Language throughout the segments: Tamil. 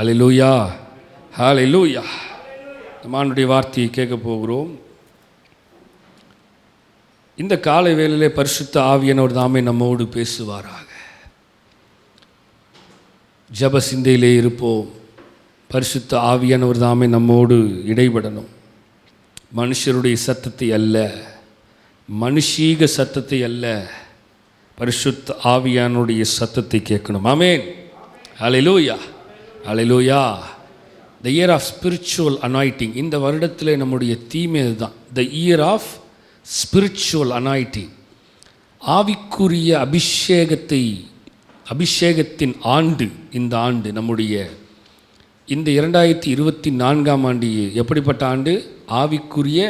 ஹல்லேலூயா, ஹல்லேலூயா. நம்மளுடைய வார்த்தையை கேட்க போகிறோம். இந்த காலை வேளையிலே பரிசுத்த ஆவியானவர் தாமே நம்மோடு பேசுவாராக. ஜப சிந்தையிலே இருப்போம். பரிசுத்த ஆவியானவர் தாமே நம்மோடு இடைபடணும். மனுஷருடைய சத்தத்தை அல்ல, மனுஷீக சத்தத்தை அல்ல, பரிசுத்த ஆவியானுடைய சத்தத்தை கேட்கணும். ஆமென். ஹல்லேலூயா, ஹல்லேலூயா. The year of spiritual anointing. இந்த வருடத்தில் நம்முடைய தீமே அதுதான். The year of spiritual anointing. ஆவிக்குரிய அபிஷேகத்தின் ஆண்டு இந்த ஆண்டு. நம்முடைய இந்த 2024ஆம் ஆண்டு எப்படிப்பட்ட ஆண்டு? ஆவிக்குரிய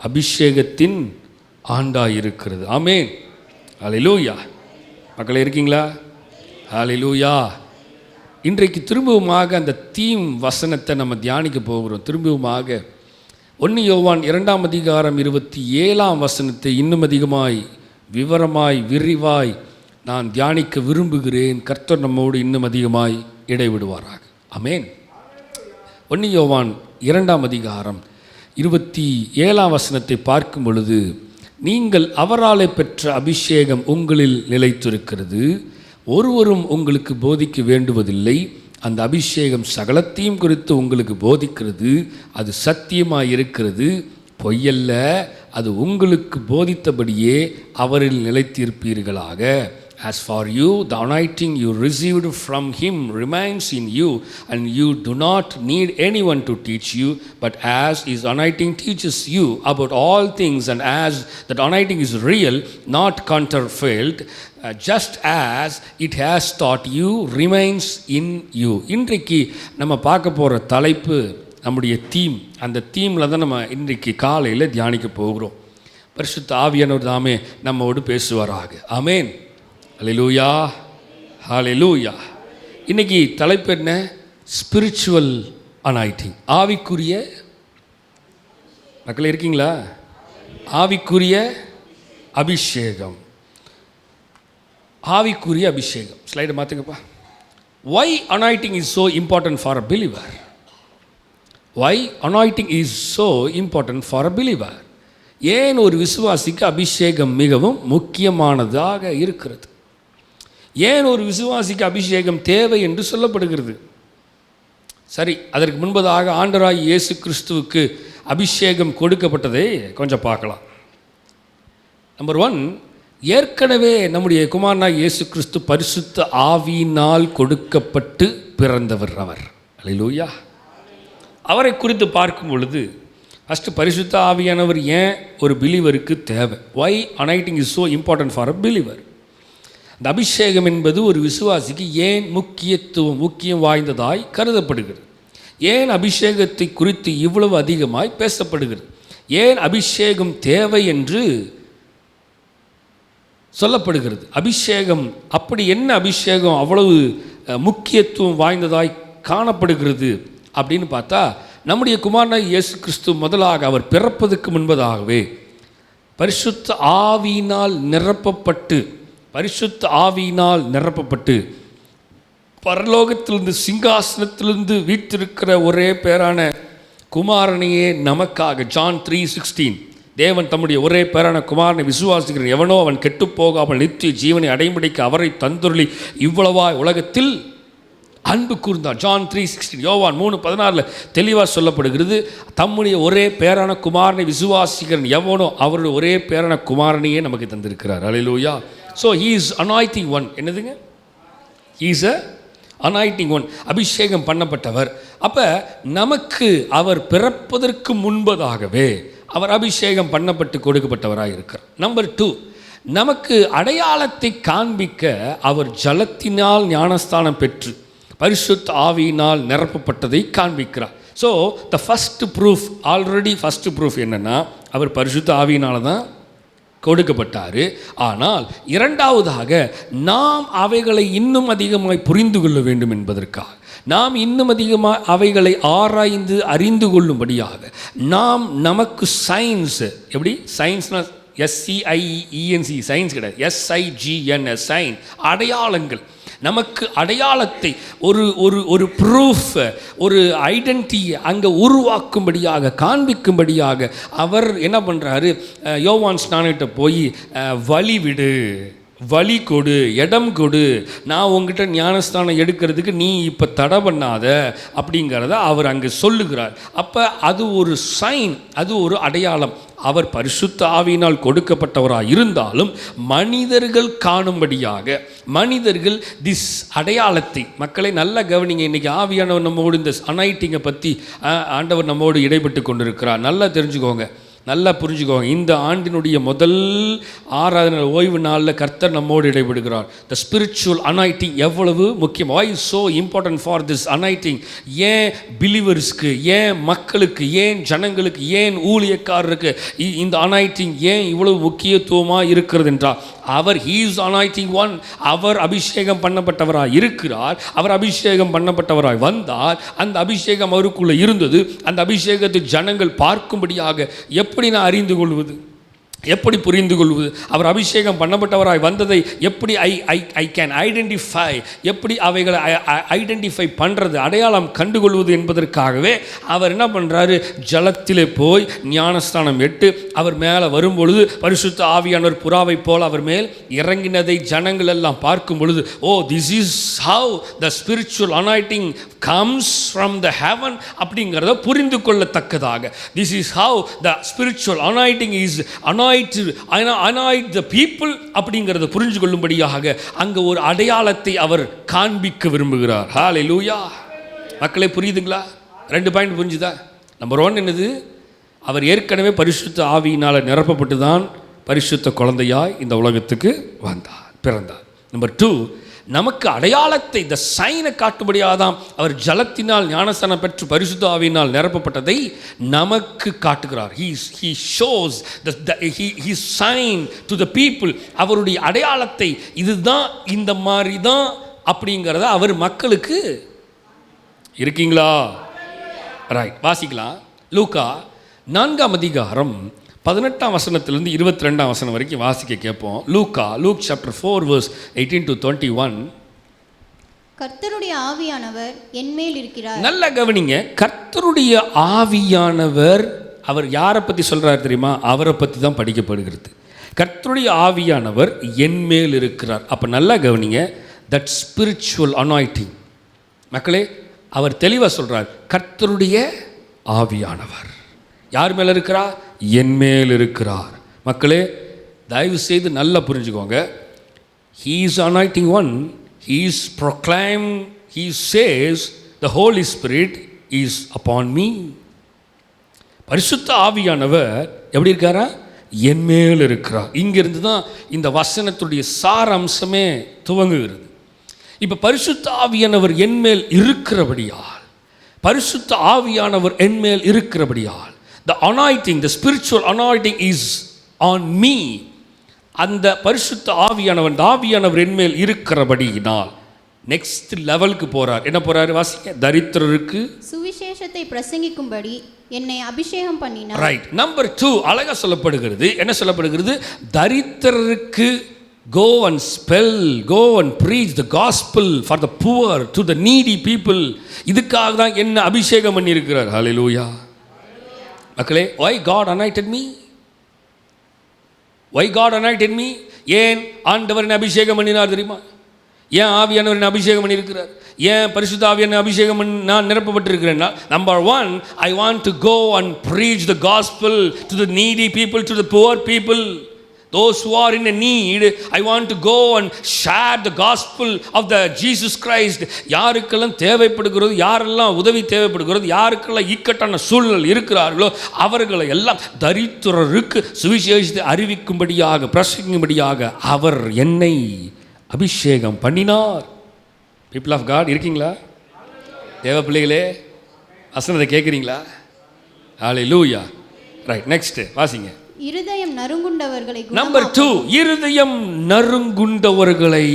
அபிஷேகத்தின் ஆண்டாக இருக்கிறது. ஆமென். ஹல்லேலூயா. மக்களே இருக்கீங்களா? ஹல்லேலூயா. இன்றைக்கு திரும்பவுமாக அந்த தீம் வசனத்தை நம்ம தியானிக்க போகிறோம். திரும்பவுமாக 1 யோவான் 2ஆம் அதிகாரம் 27ஆம் வசனத்தை இன்னும் அதிகமாய் விவரமாய் விரிவாய் நான் தியானிக்க விரும்புகிறேன். கர்த்தர் நம்மோடு இன்னும் அதிகமாய் இடைவிடுவாராக. ஆமென். 1 யோவான் 2ஆம் அதிகாரம் 27ஆம் வசனத்தை பார்க்கும் பொழுது, நீங்கள் அவராலே பெற்ற அபிஷேகம் உங்களில் நிலைத்திருக்கிறது, ஒருவரும் உங்களுக்கு போதிக்க வேண்டுவதில்லை. அந்த அபிஷேகம் சகலத்தையும் குறித்து உங்களுக்கு போதிக்கிறது. அது சத்தியமாக இருக்கிறது, பொய்யல்ல. அது உங்களுக்கு போதித்தபடியே அவரில் நிலைத்திருப்பீர்களாக. As for you, the anointing you received from him remains in you, and you do not need anyone to teach you, but as his anointing teaches you about all things, and as that anointing is real, not counterfeit, just as it has taught you, remains in you. இன்றைக்கு நம்ம பார்க்க போகிற தலைப்பு, நம்முடைய தீம், அந்த தீமில் தான் நம்ம இன்றைக்கு காலையில் தியானிக்க போகிறோம். பரிசுத்த ஆவியானவர் தாமே நம்மோடு பேசுவாராக. ஆமென். ஹல்லேலூயா, ஹல்லேலூயா. இன்றைக்கி தலைப்பு என்ன? Spiritual anointing. ஆவிக்குரிய, மக்கள் இருக்கீங்களா? ஆவிக்குரிய அபிஷேகம். ஆவிக்குரிய அபிஷேகம். ஸ்லைடை மாற்றுங்கப்பா. Why anointing is so important for a believer? Why anointing is so important for a believer? ஏன் ஒரு விசுவாசிக்கு அபிஷேகம் மிகவும் முக்கியமானதாக இருக்கிறது? ஏன் ஒரு விசுவாசிக்கு அபிஷேகம் தேவை என்று சொல்லப்படுகிறது? சரி, அதற்கு முன்பதாக ஆண்டவராகிய இயேசு கிறிஸ்துவுக்கு அபிஷேகம் கொடுக்கப்பட்டதை கொஞ்சம் பார்க்கலாம். நம்பர் 1, ஏற்கனவே நம்முடைய குமாரனாகிய இயேசு கிறிஸ்து பரிசுத்த ஆவியினால் கொடுக்கப்பட்டு பிறந்தவர் அவர். ஹல்லேலூயா. அவரை குறித்து பார்க்கும் பொழுது ஃபஸ்ட்டு பரிசுத்த ஆவியானவர் ஏன் ஒரு பிலீவருக்கு தேவை? Why anointing is so important for a believer? இந்த அபிஷேகம் என்பது ஒரு விசுவாசிக்கு ஏன் முக்கியம் வாய்ந்ததாய் கருதப்படுகிறது? ஏன் அபிஷேகத்தை குறித்து இவ்வளவு அதிகமாய் பேசப்படுகிறது? ஏன் அபிஷேகம் தேவை என்று சொல்லப்படுகிறது? அபிஷேகம் அப்படி என்ன அபிஷேகம் அவ்வளவு முக்கியத்துவம் வாய்ந்ததாய் காணப்படுகிறது அப்படின்னு பார்த்தா, நம்முடைய குமாரனாகிய இயேசு கிறிஸ்து முதலாக அவர் பிறப்பதற்கு முன்பதாகவே பரிசுத்த ஆவியினால் நிரப்பப்பட்டு பரலோகத்திலிருந்து சிங்காசனத்திலிருந்து வீற்றிருக்கிற ஒரே பேரான குமாரனையே நமக்காக, ஜான் 3:16, தேவன் தம்முடைய ஒரே பேரான குமாரனை விசுவாசிக்கிறேன் எவனோ அவன் கெட்டுப்போகாமல் நித்திய ஜீவனை அடைமுடிக்க அவரை தந்துருளி இவ்வளவாய் உலகத்தில் அன்பு கூர்ந்தார். ஜான் 3:16. யோவான் 3:16 தெளிவாக சொல்லப்படுகிறது, தம்முடைய ஒரே பேரான குமாரனை விசுவாசிக்கிறன் எவனோ அவருடைய ஒரே பேரான குமாரனையே நமக்கு தந்திருக்கிறார். ஹல்லேலூயா. So he is anointing one. என்னதுங்க? He is a anointing one. அபிஷேகம் பண்ணப்பட்டவர். அப்போ நமக்கு அவர் பிறப்பதற்கு முன்பதாகவே அவர் அபிஷேகம் பண்ணப்பட்டு கொடுக்கப்பட்டவராக இருக்கிறார். நம்பர் 2, நமக்கு அடையாளத்தை காண்பிக்க அவர் ஜலத்தினால் ஞானஸ்தானம் பெற்று பரிசுத்த ஆவியினால் நிரப்பப்பட்டதை காண்பிக்கிறார். ஸோ த ஃபஸ்ட்டு ப்ரூஃப் என்னென்னா, அவர் பரிசுத்த ஆவியினால் தான் கொடுக்கப்பட்டார். ஆனால் இரண்டாவதாக நாம் அவைகளை இன்னும் அதிகமாய் புரிந்து கொள்ள வேண்டும் என்பதற்காக, நாம் இன்னும் அதிகமாக அவைகளை ஆராய்ந்து அறிந்து கொள்ளும்படியாக நமக்கு சயின்ஸ், எப்படி சயின்ஸ்னால் SCIENC சயின்ஸ் கிடையாது, SIGNS சைன், அடையாளங்கள். நமக்கு அடையாளத்தை, ஒரு ஒரு ஒரு ப்ரூஃப், ஒரு ஐடென்டிட்டியை அங்கே உருவாக்கும்படியாக, காண்பிக்கும்படியாக அவர் என்ன பண்ணுறாரு? யோவான் ஸ்நானகிட்ட போய் வழி விடு, வழி கொடு, இடம் கொடு, நான் உங்ககிட்ட ஞானஸ்தானம் எடுக்கிறதுக்கு நீ இப்போ தடை பண்ணாத அப்படிங்கிறத அவர் அங்கே சொல்லுகிறார். அப்போ அது ஒரு சைன், அது ஒரு அடையாளம். அவர் பரிசுத்த ஆவியினால் கொடுக்கப்பட்டவராக இருந்தாலும் மனிதர்கள் காணும்படியாக, மனிதர்கள் திஸ் அடையாளத்தை, மக்களை நல்லா கவனிங்க. இன்றைக்கி ஆவியானவர் நம்மோடு இந்த அனாயிட்டிங்கை பற்றி ஆண்டவர் நம்மோடு இடைப்பட்டு கொண்டிருக்கிறார். நல்லா தெரிஞ்சுக்கோங்க, நல்லா புரிஞ்சுக்கோங்க. இந்த ஆண்டினுடைய முதல் ஆராதனை ஓய்வு நாளில் கர்த்தர் நம்மோடு இடைபடுகிறார். த ஸ்பிரிச்சுவல் அனாயிட்டிங் எவ்வளவு முக்கியம். வை ஸோ இம்பார்ட்டன்ட் ஃபார் திஸ் அனாயிட்டிங்? ஏன் பிலீவர்ஸ்க்கு, ஏன் மக்களுக்கு, ஏன் ஜனங்களுக்கு, ஏன் ஊழியக்காரருக்கு இந்த அனாயிட்டிங் ஏன் இவ்வளவு முக்கியத்துவமாக இருக்கிறது என்றால், அவர் ஹீஸ் அனாயிட்டிங் ஒன், அவர் அபிஷேகம் பண்ணப்பட்டவராக இருக்கிறார். அவர் அபிஷேகம் பண்ணப்பட்டவராக வந்தார். அந்த அபிஷேகம் அவருக்குள்ளே இருந்தது. அந்த அபிஷேகத்தை ஜனங்கள் பார்க்கும்படியாக எப்படி நான் அறிந்து கொள்வது, எப்படி புரிந்து கொள்வது? அவர் அபிஷேகம் பண்ணப்பட்டவராய் வந்ததை எப்படி ஐ கேன் ஐடென்டிஃபை, எப்படி அவைகளை ஐடென்டிஃபை பண்ணுறது, அடையாளம் கண்டுகொள்வது என்பதற்காகவே அவர் என்ன பண்ணுறாரு? ஜலத்திலே போய் ஞானஸ்தானம் எட்டு அவர் மேலே வரும்பொழுது பரிசுத்த ஆவியானவர் புறாவை போல் அவர் மேல் இறங்கினதை ஜனங்கள் எல்லாம் பார்க்கும் பொழுது, oh this is how the spiritual anointing comes from the heaven அப்படிங்கிறத புரிந்து கொள்ளத்தக்கதாக, this is how the spiritual anointing is anoint the people அப்படிங்கிறத புரிஞ்சு கொள்ளும்படியாக அங்கே ஒரு அடையாளத்தை அவர் காண்பிக்க விரும்புகிறார். ஹல்லேலூயா. மக்களே புரியுதுங்களா? 2 பாயிண்ட் புரிஞ்சுதா? நம்பர் 1 என்னது? அவர் ஏற்கனவே பரிசுத்த ஆவியினால் நிரப்பப்பட்டு தான் பரிசுத்த குழந்தையாய் இந்த உலகத்துக்கு வந்தார், பிறந்தார். நம்பர் 2, நமக்கு அடையாளத்தை, இந்த சைனை காட்டும்படியாக தான் அவர் ஜலத்தினால் ஞானஸ்தானம் பெற்று பரிசுத்த ஆவியினால் நிரப்பப்பட்டதை நமக்கு காட்டுகிறார். he shows his sign to the people. அவருடைய அடையாளத்தை, இதுதான், இந்த மாதிரி தான் அப்படிங்கிறத அவர் மக்களுக்கு. இருக்கீங்களா? ரைட், வாசிக்கலாம். லூக்கா 4ஆம் அதிகாரம் 18ஆம் வசனத்திலிருந்து 22ஆம் வசனம் வரைக்கும் வாசிக்க கேட்போம். Look chapter 4 verse 18 to 21. கர்த்தருடைய ஆவியானவர் என்மேல் இருக்கிறார். நல்லா கவனிங்க. கர்த்தருடைய ஆவியானவர், அவர் யாரை பற்றி சொல்கிறார் தெரியுமா? அவரை பற்றி தான் படிக்கப்படுகிறது. கர்த்தருடைய ஆவியானவர் என்மேல் இருக்கிறார். அப்போ நல்லா கவனிங்க, தட் ஸ்பிரிச்சுவல் அனாயிட்டிங். மக்களே, அவர் தெளிவாக சொல்கிறார், கர்த்தருடைய ஆவியானவர் யார் மேலே இருக்கிறார்? என் மேல் இருக்கிறார். மக்களே, தயவு செய்து நல்லா புரிஞ்சுக்கோங்க. He is anointing one. He is proclaimed. He says the Holy Spirit is upon me. பரிசுத்த ஆவியானவர் எப்படி இருக்காரா? என் மேல் இருக்கிறார். இங்கிருந்து தான் இந்த வசனத்துடைய சாராம்சமே துவங்குகிறது. இப்போ பரிசுத்த ஆவியானவர் என் மேல் இருக்கிறபடியால், பரிசுத்த ஆவியானவர் என் மேல் இருக்கிறபடியால், the anointing, the spiritual anointing is on me. அந்த பரிசுத்த ஆவியானவர் என்மேல் இருக்கிறபடியினால் நெக்ஸ்ட் லெவலுக்கு போறார். என்ன போறாரு? வாசிங்க. தரித்திரருக்கு சுவிசேஷத்தை பிரசங்கிக்கும்படி என்னை அபிஷேகம் பண்ணினார். ரைட். நம்பர் 2 அழகா சொல்லப்படுகிறது. என்ன சொல்லப்படுகிறது? தரித்திரருக்கு go and spell, go and preach the gospel for the poor, to the needy people. இதுக்காக தான் என்ன அபிஷேகம் பண்ணி இருக்கிறார். ஹல்லேலூயா. மக்களே, why God anointed me? Why God anointed me? ஏன் ஆண்டவர் அபிஷேகம் பண்ணினார் தெரியுமா? ஏன் ஆவியானவர் அபிஷேகம் பண்ணியிருக்கிறார்? ஏன் பரிசுத்த ஆவியான அபிஷேகம் நான் நிரப்பப்பட்டிருக்கிறேன்னா, number 1, I want to go and preach the gospel to the needy people, to the poor people, those who are in a need. I want to go and share the gospel of the Jesus Christ. யாருக்கெல்லாம் தேவைப்படுகிறது, யாரெல்லாம் உதவி தேவைப்படுகிறது, யாருக்கெல்லாம் இக்கட்டான சூழ்நிலை இருக்கிறார்களோ அவர்களை எல்லாம் தரித்திரருக்கு சுவிசேஷத்தை அறிவிக்கும்படியாக, பிரசங்கிக்கும்படியாக அவர் என்னை அபிஷேகம் பண்ணினார். பீப்புள் ஆஃப் காட், இருக்கீங்களா? தேவ பிள்ளைகளே, வசனத்தை கேட்குறீங்களா? ஹல்லேலூயா. ரைட், நெக்ஸ்ட் வாசிங்க. இருதயம் நறுங்குண்டவர்களை, நம்பர் 2, இருதயம் நறுங்குண்டவர்களை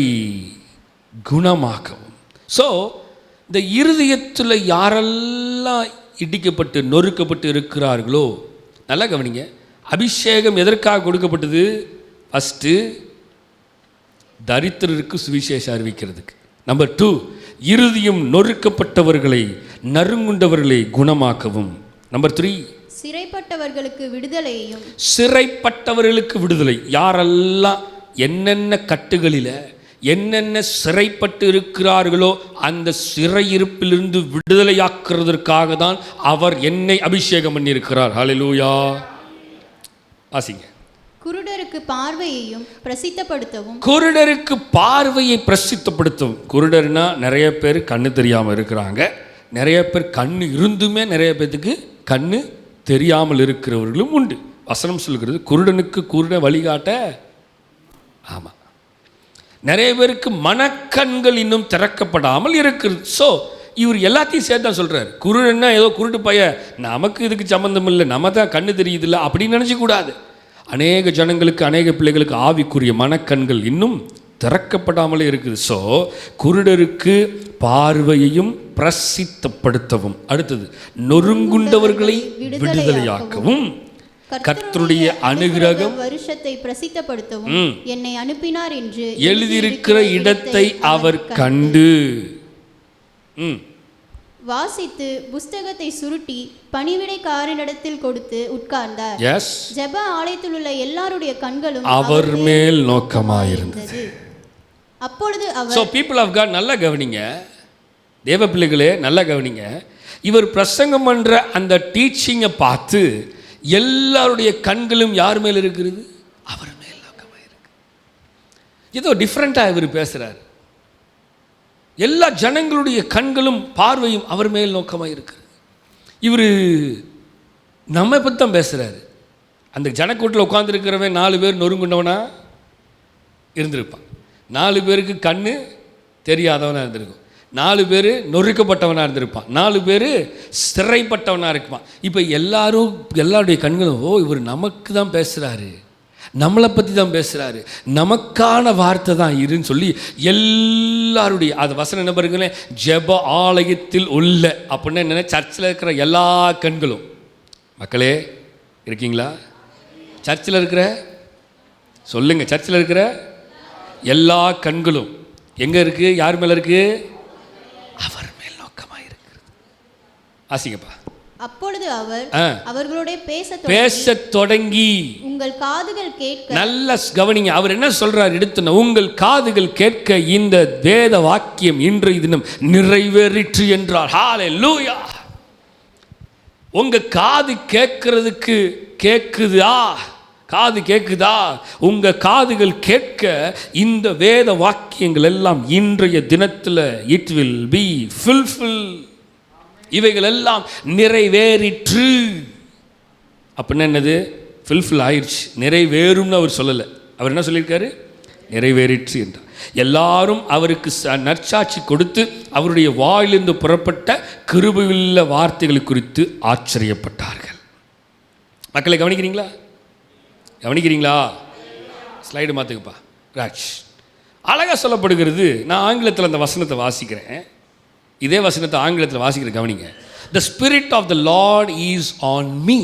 குணமாக்கவும். ஸோ இந்த இருதயத்தில் யாரெல்லாம் இடிக்கப்பட்டு நொறுக்கப்பட்டு இருக்கிறார்களோ, நல்லா கவனிங்க. அபிஷேகம் எதற்காக கொடுக்கப்பட்டது? ஃபஸ்ட்டு தரித்திரருக்கு சுவிசேஷம் அறிவிக்கிறதுக்கு. நம்பர் 2, இருதயம் நொறுக்கப்பட்டவர்களை நறுங்குண்டவர்களை குணமாக்கவும். நம்பர் 3, சிறைப்பட்டவர்களுக்கு விடுதலையையும். சிறைப்பட்டவர்களுக்கு விடுதலை. யாரெல்லாம் என்னென்ன கட்டுகளில் என்னென்ன சிறைப்பட்டு இருக்கிறார்களோ அந்த சிறையிருப்பிலிருந்து விடுதலையாக்குறதற்காக தான் அவர் என்னை அபிஷேகம் பண்ணியிருக்கிறார். ஹல்லேலூயா. வாசிங்க. குருடருக்கு பார்வையையும் பிரசித்தப்படுத்தவும். குருடருக்கு பார்வையை பிரசித்தப்படுத்தவும். குருடர்னா நிறைய பேர் கண்ணு தெரியாமல் இருக்கிறாங்க, நிறைய பேர் கண்ணு இருந்துமே நிறைய பேருக்கு கண்ணு தெரியாமல் இருக்கிறவர்களும் உண்டு. வசனம் சொல்கிறது குருடனுக்கு குருட வழிகாட்ட. ஆமாம், நிறைய பேருக்கு மனக்கண்கள் இன்னும் திறக்கப்படாமல் இருக்கிறது. ஸோ இவர் எல்லாத்தையும் சேர்த்து தான் சொல்கிறார். குருடன்னா ஏதோ குருட்டு பைய, நமக்கு இதுக்கு சம்மந்தம் இல்லை, நம்ம தான் கண்ணு தெரியுதில்லை அப்படின்னு நினச்சிக்கூடாது. அநேக ஜனங்களுக்கு, அநேக பிள்ளைகளுக்கு ஆவிக்குரிய மனக்கண்கள் இன்னும் திறக்கப்படாமலே இருக்குது. ஸோ குருடருக்கு பார்வையையும் பிரசித்தப்படுத்தவும். அடுத்தது, நொறுங்குண்டவர்களை விடுதலையாக்கவும் கர்த்தருடைய அனுகிரகம் வருஷத்தை பிரசித்தப்படுத்தவும் என்னை அனுப்பினார் என்று எழுதியிருக்கிற இடத்தை அவர் கண்டு வாசித்து புஸ்தகத்தை சுருட்டி பணிவிடைக்காரனிடத்தில் கொடுத்து உட்கார்ந்தார். ஜெப ஆலயத்தில் உள்ள எல்லாருடைய கண்களும் அவர் மேல் நோக்கமாயிருந்தது. அப்பொழுது அவர், So people of God, நல்லா கவனிங்க, தேவ பிள்ளைகளே நல்லா கவனிங்க. இவர் பிரசங்கம் பண்ற அந்த டீச்சிங்கை பார்த்து எல்லாருடைய கண்களும் யார் மேல் இருக்கிறது? அவர் மேல் நோக்கமாயிருக்கு. ஏதோ டிஃப்ரெண்ட்டாக இவர் பேசுகிறார். எல்லா ஜனங்களுடைய கண்களும் பார்வையும் அவர் மேல் நோக்கமாக இருக்கிறது. இவர் நம்ம பற்றி தான் பேசுகிறாரு. அந்த ஜனக்கூட்டில் உட்காந்துருக்கிறவன் 4 பேர் நொறுங்குண்டவனா இருந்திருப்பான், 4 பேருக்கு கண்ணு தெரியாதவனாக இருந்திருக்கும், 4 பேர் நொறுக்கப்பட்டவனாக இருந்திருப்பான், 4 பேர் சிறைப்பட்டவனாக இருப்பான். இப்போ எல்லாருடைய கண்களும், ஓ இவர் நமக்கு தான் பேசுகிறாரு, நம்மளை பற்றி தான் பேசுகிறாரு, நமக்கான வார்த்தை தான் இருன்னு சொல்லி எல்லாருடைய அது வசனம் என்ன பாருங்களேன், ஜெப ஆலயத்தில் உள்ள அப்படின்னா என்ன, சர்ச்சில் இருக்கிற எல்லா கண்களும். மக்களே இருக்கீங்களா? சர்ச்சில் இருக்கிற சொல்லுங்க, சர்ச்சில் இருக்கிற எல்லா கண்களும் எங்கே இருக்குது? யார் மேலே இருக்குது? அவர் மேல் நோக்கமாக இருக்கிறது. ஆசிங்கப்பா. அப்பொழுது அவர் அவர்களோட பேச தொடங்கி, உங்கள் காதுகள் கேட்க, நல்ல கவனிங்க, அவர் என்ன சொல்றார் எடுத்துன, உங்கள் காதுகள் கேட்க இந்த வேத வாக்கியம் இன்றைய தினம் நிறைவேறிற்று என்றார். ஹல்லேலூயா. உங்க காது கேட்கிறதுக்கு கேட்குதா? காது கேட்குதா? உங்க காதுகள் கேட்க இந்த வேத வாக்கியங்கள் எல்லாம் இன்றைய தினத்தில் இட் வில் பி ஃபுல்ஃபில். இவைகள் எல்லாம் நிறைவேறிற்று. அப்படின்னா என்னது? ஃபுல்ஃபில் ஆயிடுச்சு, நிறைவேறும்னு அவர் சொல்லலை. அவர் என்ன சொல்லியிருக்காரு? நிறைவேறிற்று என்றார். எல்லாரும் அவருக்கு நற்சாட்சி கொடுத்து அவருடைய வாயிலிருந்து புறப்பட்ட கிருபையுள்ள வார்த்தைகள் குறித்து ஆச்சரியப்பட்டார்கள். மக்களை கவனிக்கிறீங்களா? கவனிக்கிறீங்களா? ஸ்லைடு மாற்றுக்குப்பா ராஜ். அழகாக சொல்லப்படுகிறது. நான் ஆங்கிலத்தில் அந்த வசனத்தை வாசிக்கிறேன், இதே வசனத்தை ஆங்கிலத்தில் வாசிக்கிறேன், கவனிங்க. The Spirit of the Lord is on me.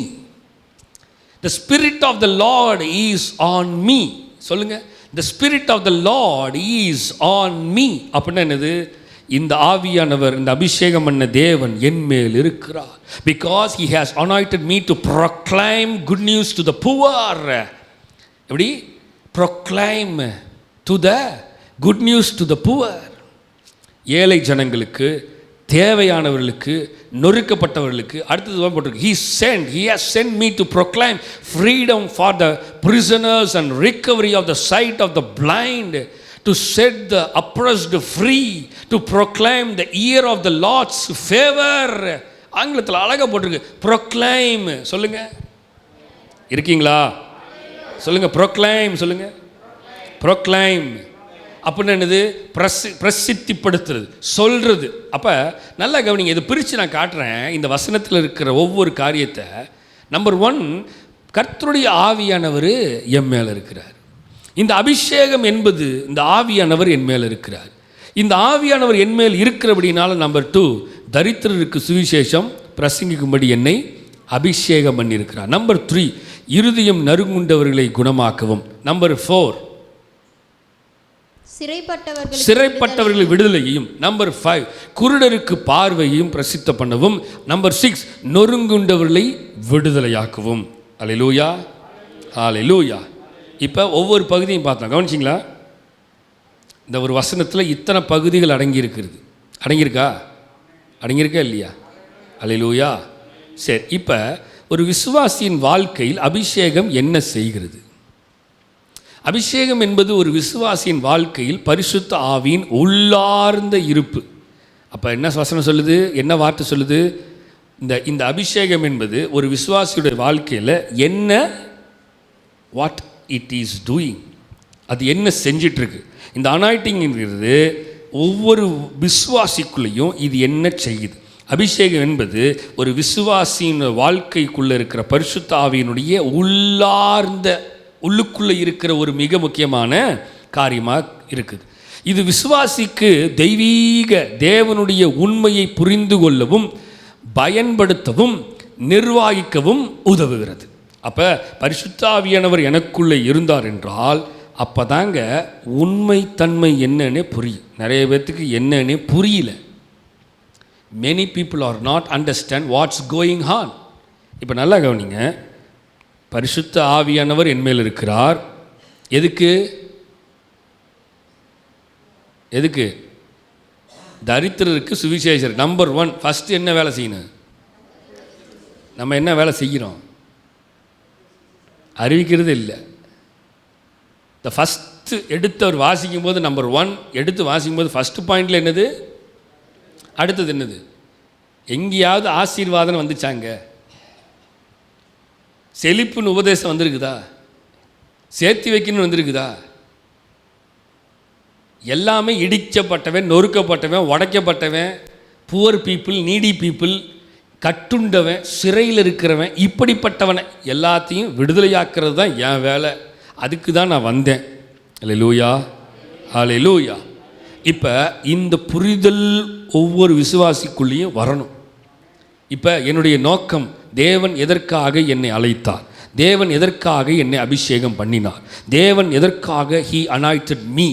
The Spirit of the Lord is on me. சொல்லுங்க, The Spirit of the Lord is on me. அப்படின்னா என்னது? இந்த ஆவியானவர், இந்த அபிஷேகம் பண்ண தேவன் என் மேல் இருக்கிறார். Because he has anointed me to proclaim good news to the poor. எப்படி? Proclaim to the good news to the poor. ஏழை ஜனங்களுக்கு, தேவையானவர்களுக்கு, நொறுக்கப்பட்டவர்களுக்கு. அடுத்தது போட்டிருக்கு, he has sent me to proclaim freedom for the prisoners and recovery of the sight of the blind, to set the oppressed free, to proclaim the year of the Lord's favor. ஆங்கிலத்தில் அழகாக போட்டிருக்கு, proclaim. சொல்லுங்க, இருக்கீங்களா? சொல்லுங்க, proclaim. சொல்லுங்க, proclaim. அப்படின்னு என்னது? பிரசித்திப்படுத்துறது, சொல்கிறது. அப்போ நல்லா கவனிங்க, இதை பிரித்து நான் காட்டுறேன். இந்த வசனத்தில் இருக்கிற ஒவ்வொரு காரியத்தை. நம்பர் 1, கர்த்தருடைய ஆவியானவர் என் மேலே இருக்கிறார். இந்த அபிஷேகம் என்பது, இந்த ஆவியானவர் என் மேலே இருக்கிறார். இந்த ஆவியானவர் என் மேல் இருக்கிறபடினால நம்பர் 2, தரித்திரருக்கு சுவிசேஷம் பிரசங்கிக்கும்படி என்னை அபிஷேகம் பண்ணியிருக்கிறார். நம்பர் 3, இருதயம் நறுங்குண்டவர்களை குணமாக்கவும். நம்பர் 4, சிறைப்பட்டவர்களை விடுதலையையும். நம்பர் 5, குருடருக்கு பார்வையையும் பிரசித்த பண்ணவும். நம்பர் 6, நொறுங்குண்டவர்களை விடுதலையாக்கவும். அல்லேலூயா, அல்லேலூயா. இப்போ ஒவ்வொரு பகுதியும் பார்த்தோம், கவனிச்சிங்களா? இந்த ஒரு வசனத்தில் இத்தனை பகுதிகள் அடங்கியிருக்கா இல்லையா? அல்லேலூயா. சரி, இப்போ ஒரு விசுவாசியின் வாழ்க்கையில் அபிஷேகம் என்ன செய்கிறது? அபிஷேகம் என்பது ஒரு விசுவாசியின் வாழ்க்கையில் பரிசுத்த ஆவியின் உள்ளார்ந்த இருப்பு. அப்போ என்ன வசனம் சொல்லுது, என்ன வார்த்தை சொல்லுது? இந்த அபிஷேகம் என்பது ஒரு விசுவாசியுடைய வாழ்க்கையில் என்ன, வாட் இட் இஸ் டூயிங், அது என்ன செஞ்சிட்ருக்கு. இந்த அனாயிட்டிங்கிறது ஒவ்வொரு விசுவாசிக்குள்ளேயும் இது என்ன செய்யுது. அபிஷேகம் என்பது ஒரு விசுவாசியின் வாழ்க்கைக்குள்ளே இருக்கிற பரிசுத்த ஆவியினுடைய உள்ளுக்குள்ளே இருக்கிற ஒரு மிக முக்கியமான காரியமாக இருக்குது. இது விசுவாசிக்கு தேவனுடைய உண்மையை புரிந்து கொள்ளவும் பயன்படுத்தவும் நிர்வகிக்கவும் உதவுகிறது. அப்போ பரிசுத்த ஆவியானவர் எனக்குள்ளே இருந்தார் என்றால் அப்போ தாங்க உண்மைத்தன்மை என்னன்னே புரியும். நிறைய பேர்த்துக்கு என்னன்னே புரியல. many people are not understand what's going on. இப்போ நல்லா கவனிங்க, பரிசுத்த ஆவியானவர் என்மேல் இருக்கிறார். எதுக்கு? தரித்திரருக்கு சுவிசேஷர். நம்பர் 1, ஃபஸ்ட்டு என்ன வேலை செய்யணும்? நம்ம என்ன வேலை செய்கிறோம்? அறிவிக்கிறது இல்லை. இந்த ஃபஸ்ட்டு எடுத்து அவர் வாசிக்கும் போது, நம்பர் 1 எடுத்து வாசிக்கும் போது ஃபஸ்ட்டு பாயிண்டில் என்னது? அடுத்தது என்னது? எங்கேயாவது ஆசீர்வாதம் வந்துச்சாங்க? செழிப்புன்னு உபதேசம் வந்திருக்குதா? சேர்த்து வைக்கணும்னு வந்திருக்குதா? எல்லாமே இடிக்கப்பட்டவன், நொறுக்கப்பட்டவன், உடைக்கப்பட்டவன், புவர் பீப்புள், நீடி பீப்புள், கட்டுண்டவன், சிறையில் இருக்கிறவன், இப்படிப்பட்டவனை எல்லாத்தையும் விடுதலையாக்குறது தான் என் வேலை. அதுக்கு தான் நான் வந்தேன். அல்லேலூயா, அல்லேலூயா. இப்போ இந்த புரிதல் ஒவ்வொரு விசுவாசிக்குள்ளேயும் வரணும். இப்போ என்னுடைய நோக்கம், தேவன் எதற்காக என்னை அழைத்தார், தேவன் எதற்காக என்னை அபிஷேகம் பண்ணினார், தேவன் எதற்காக ஹீ அனாயிட்டட் மீ.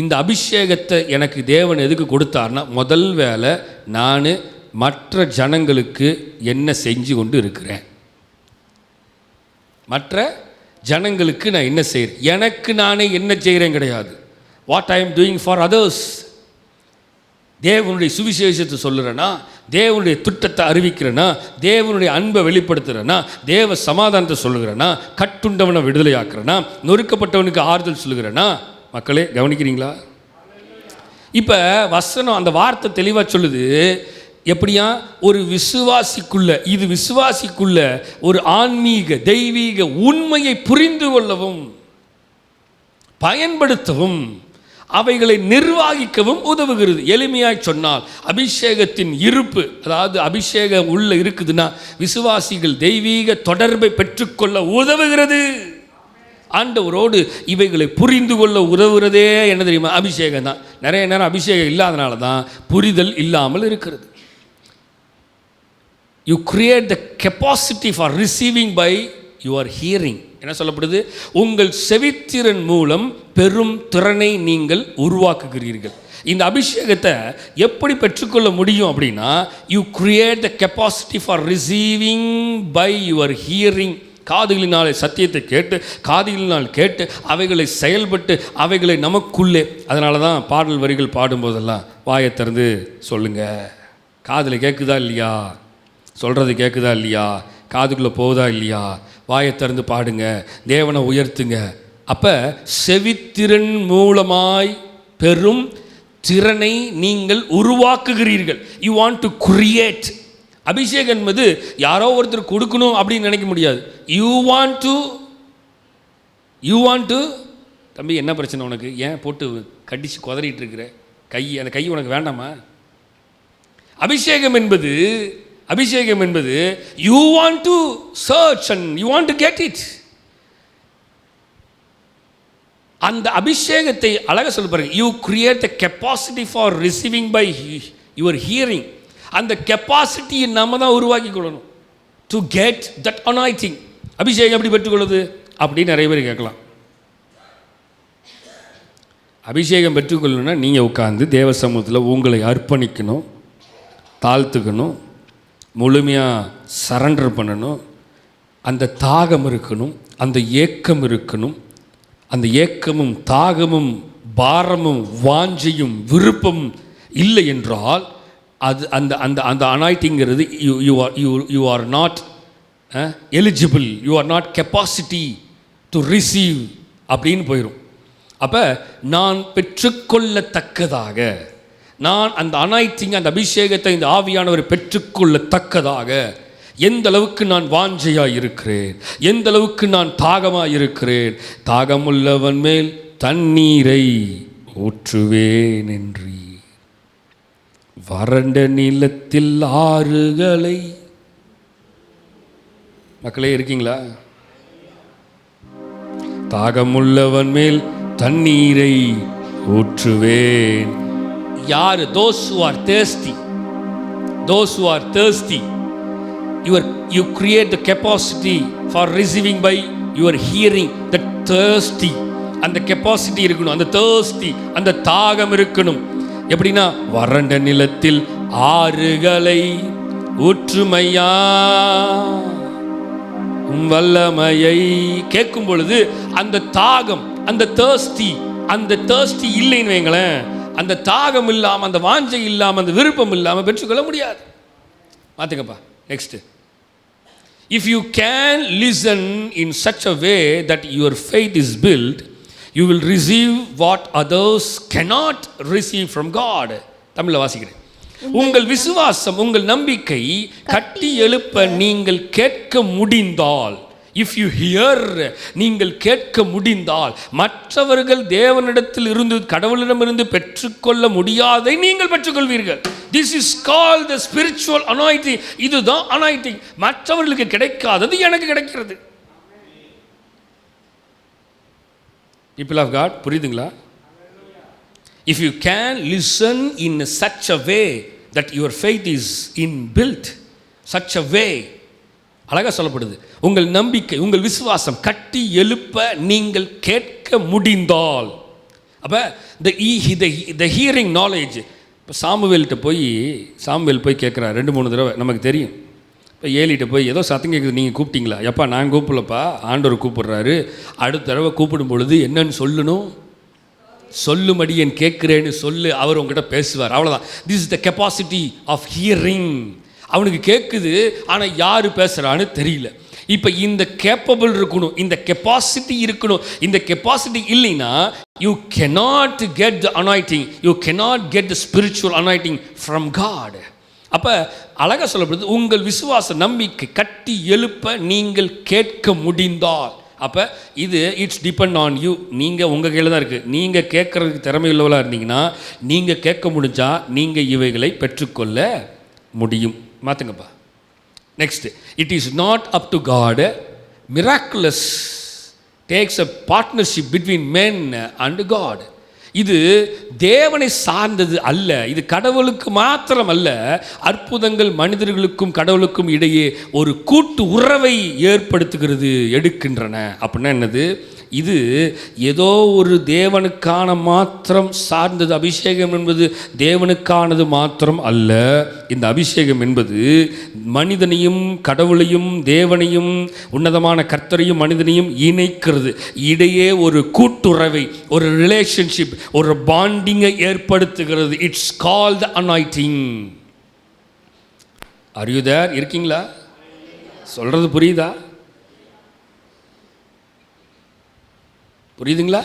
இந்த அபிஷேகத்தை எனக்கு தேவன் எதுக்கு கொடுத்தார்னா, முதல் வேலை நான் மற்ற ஜனங்களுக்கு என்ன செஞ்சு கொண்டு இருக்கிறேன், மற்ற ஜனங்களுக்கு நான் என்ன செய்கிறேன், எனக்கு நானே என்ன செய்கிறேன் கிடையாது. What I am doing for others. தேவனுடைய சுவிசேஷத்தை சொல்லுறேன்னா, தேவனுடைய திட்டத்தை அறிவிக்கிறேன்னா, தேவனுடைய அன்பை வெளிப்படுத்துகிறேன்னா, தேவ சமாதானத்தை சொல்லுகிறேன்னா, கட்டுண்டவனை விடுதலையாக்குறேன்னா, நொறுக்கப்பட்டவனுக்கு ஆறுதல் சொல்லுகிறேன்னா. மக்களே கவனிக்கிறீங்களா? இப்போ வசனம் அந்த வார்த்தை தெளிவாக சொல்லுது. எப்படியா? ஒரு விசுவாசிக்குள்ள, இது விசுவாசிக்குள்ள ஒரு ஆன்மீக தெய்வீக உண்மையை புரிந்து கொள்ளவும் பயன்படுத்தவும் அவைகளை நிர்வகிக்கவும் உதவுகிறது. எளிமையாய் சொன்னால் அபிஷேகத்தின் இருப்பு, அதாவது அபிஷேகம் உள்ள இருக்குதுன்னா விசுவாசிகள் தெய்வீக தொடர்பை பெற்றுக்கொள்ள உதவுகிறது. ஆண்டவரோடு இவைகளை புரிந்து கொள்ள உதவுகிறதே என்ன தெரியுமா? அபிஷேகம் தான். நிறைய நேரம் அபிஷேகம் இல்லாதனால தான் புரிதல் இல்லாமல் இருக்கிறது. You create the capacity for receiving by your hearing. என்ன சொல்லப்படுது? உங்கள் செவித்திறன் மூலம் பெரும் திறனை நீங்கள் உருவாக்குகிறீர்கள். இந்த அபிஷேகத்தை எப்படி பெற்றுக்கொள்ள முடியும் அப்படின்னா, you create the capacity for receiving by your hearing. காதுகளினாலே சத்தியத்தை கேட்டு, காதுகளினால் கேட்டு அவைகளை செயல்பட்டு அவைகளை நமக்குள்ளே. அதனால தான் பாடல் வரிகள் பாடும்போதெல்லாம் வாயை திறந்து சொல்லுங்கள். காதில் கேட்குதா இல்லையா? சொல்கிறது கேட்குதா இல்லையா? காதுக்குள்ளே போகுதா இல்லையா? வாயை திறந்து பாடுங்க, தேவனை உயர்த்துங்க. அப்போ செவித்திறன் மூலமாய் பெரும் திறனை நீங்கள் உருவாக்குகிறீர்கள். You want to create. அபிஷேகம் என்பது யாரோ ஒருத்தர் கொடுக்கணும் அப்படின்னு நினைக்க முடியாது. யூ வாண்ட் டு தம்பி, என்ன பிரச்சனை உனக்கு? ஏன் போட்டு கடிச்சு குதறிட்டு இருக்கிற? அந்த கை உனக்கு வேண்டாமா? அபிஷேகம் என்பது you want to church and you want to get it. அந்த அபிஷேகத்தை அழகாக சொல்ல பாருங்க. You create the capacity for receiving by your hearing. அந்த கெப்பாசிட்டியை நம்ம தான் உருவாக்கி கொள்ளணும். To get that anointing. அபிஷேகம் எப்படி பெற்றுக்கொள்வது அப்படின்னு நிறைய பேர் கேட்கலாம். அபிஷேகம் பெற்றுக்கொள்ளணும்னா நீங்கள் உட்காந்து தேவ சமூகத்தில் உங்களை அர்ப்பணிக்கணும், தாழ்த்துக்கணும், முழுமையாக சரண்டர் பண்ணணும். அந்த தாகம் இருக்கணும், அந்த ஏக்கம் இருக்கணும். அந்த ஏக்கமும் தாகமும் பாரமும் வாஞ்சையும் விருப்பமும் இல்லை என்றால் அது அந்த அந்த அந்த அனாயிட்டிங்கிறது you are not eligible, you are not capacity to receive அப்படின்னு போயிடும். அப்போ நான் பெற்றுக்கொள்ளத்தக்கதாக, நான் அந்த அனாயிட்டிங், அந்த அபிஷேகத்தை, இந்த ஆவியானவர் பெற்றுக்கொள்ளத்தக்கதாக எந்த அளவுக்கு நான் வாஞ்சையாக இருக்கிறேன், எந்த அளவுக்கு நான் தாகமாக இருக்கிறேன். தாகமுள்ளவன் மேல் தண்ணீரை ஊற்றுவேன் என்று, வறண்ட நிலத்தில் ஆறுகளை. மக்களே இருக்கீங்களா? தாகமுள்ளவன் மேல் தண்ணீரை ஊற்றுவேன். யார்? those who are thirsty, those who are thirsty. You create the capacity for receiving by your hearing. The thirsty, அந்த கெப்பாசிட்டி இருக்கணும், அந்த thirsty, அந்த தாகம் இருக்கணும். எப்படின்னா, வறண்ட நிலத்தில் ஆறுகளை ஊற்றுமையா வல்லமையை கேட்கும் பொழுது அந்த தாகம், அந்த thirsty இல்லைன்னு வைங்களேன், அந்த தாகம் இல்லாமல், அந்த வாஞ்சை இல்லாமல், அந்த விருப்பம் இல்லாமல் பெற்றுக்கொள்ள முடியாது. மாத்துங்கப்பா. Next, if you can listen in such a way that your faith is built, you will receive what others cannot receive from God. தமிழில் வாசிக்கிறேன். உங்கள் விசுவாசம், உங்கள் நம்பிக்கை கட்டி எழுப்ப நீங்கள் கேட்க முடிந்தால், if you hear, நீங்கள் கேட்க முடிந்தால், மற்றவர்கள் தேவனிடத்தில் இருந்து, கடவுளிடமிருந்து பெற்றுக்கொள்ள முடியாதை நீங்கள் பெற்றுக்கொள்வீர்கள். This is called the spiritual anointing. இதுதான் anointing. மற்றவர்களுக்கு கிடைக்காதது எனக்கு கிடைக்கிறது. People of God, புரியுதுங்களா? If you can listen in such a way that your faith is inbuilt, such a way, அழகாக சொல்லப்படுது, உங்கள் நம்பிக்கை, உங்கள் விசுவாசம் கட்டி எழுப்ப நீங்கள் கேட்க முடிந்தால். அப்போ the hearing knowledge. இப்போ சாமுவேல்கிட்ட போய் கேட்குறாரு 2-3 தடவை, நமக்கு தெரியும். இப்போ ஏலிகிட்ட போய் ஏதோ சத்தம் கேட்குது, நீங்கள் கூப்பிட்டீங்களா? எப்பா நான் கூப்பிடலப்பா, ஆண்டவர் கூப்பிடுறாரு. அடுத்த தடவை கூப்பிடும் பொழுது என்னன்னு சொல்லணும், சொல்லும்படி என் கேட்குறேன்னு சொல்லு, அவர் உங்ககிட்ட பேசுவார். அவ்வளோதான். This is the capacity of hearing. அவனுக்கு கேட்குது, ஆனால் யார் பேசுகிறான்னு தெரியல. இப்போ இந்த கேப்பபிள் இருக்கணும், இந்த கெப்பாசிட்டி இருக்கணும். இந்த கெப்பாசிட்டி இல்லைன்னா you cannot get the anointing, you cannot get the spiritual anointing from God. அப்போ அழகாக சொல்லப்படுது, உங்கள் விசுவாச நம்பிக்கை கட்டி எழுப்ப நீங்கள் கேட்க முடிந்தால். அப்போ இது இட்ஸ் டிபெண்ட் ஆன் யூ. நீங்கள் உங்கள் கையில் தான் இருக்குது. நீங்கள் கேட்குறதுக்கு திறமையுள்ளவளாக இருந்தீங்கன்னா, நீங்கள் கேட்க முடிஞ்சால் நீங்கள் இவைகளை பெற்றுக்கொள்ள முடியும். மாற்றுங்கப்பா. Next, it is not up to God. Miraculous takes a partnership between men and God. இது தேவனை சார்ந்தது அல்ல, இது கடவுளுக்கு மாத்திரம் அல்ல. அற்புதங்கள் மனிதர்களுக்கும் கடவுளுக்கும் இடையே ஒரு கூட்டு உறவை ஏற்படுத்துகிறது, எடுக்கின்றன. அப்படின்னா என்னது? இது ஏதோ ஒரு தேவனுக்கான மாத்திரம் சார்ந்தது. அபிஷேகம் என்பது தேவனுக்கானது மாத்திரம் அல்ல. இந்த அபிஷேகம் என்பது மனிதனையும் கடவுளையும் தேவனையும் உன்னதமான கர்த்தரையும் மனிதனையும் இணைக்கிறது. இடையே ஒரு கூட்டுறவை, ஒரு ரிலேஷன்ஷிப், ஒரு பாண்டிங்கை ஏற்படுத்துகிறது. It's called anointing. Are you there? இருக்கீங்களா? சொல்றது புரியுதா? புரியுதுங்களா?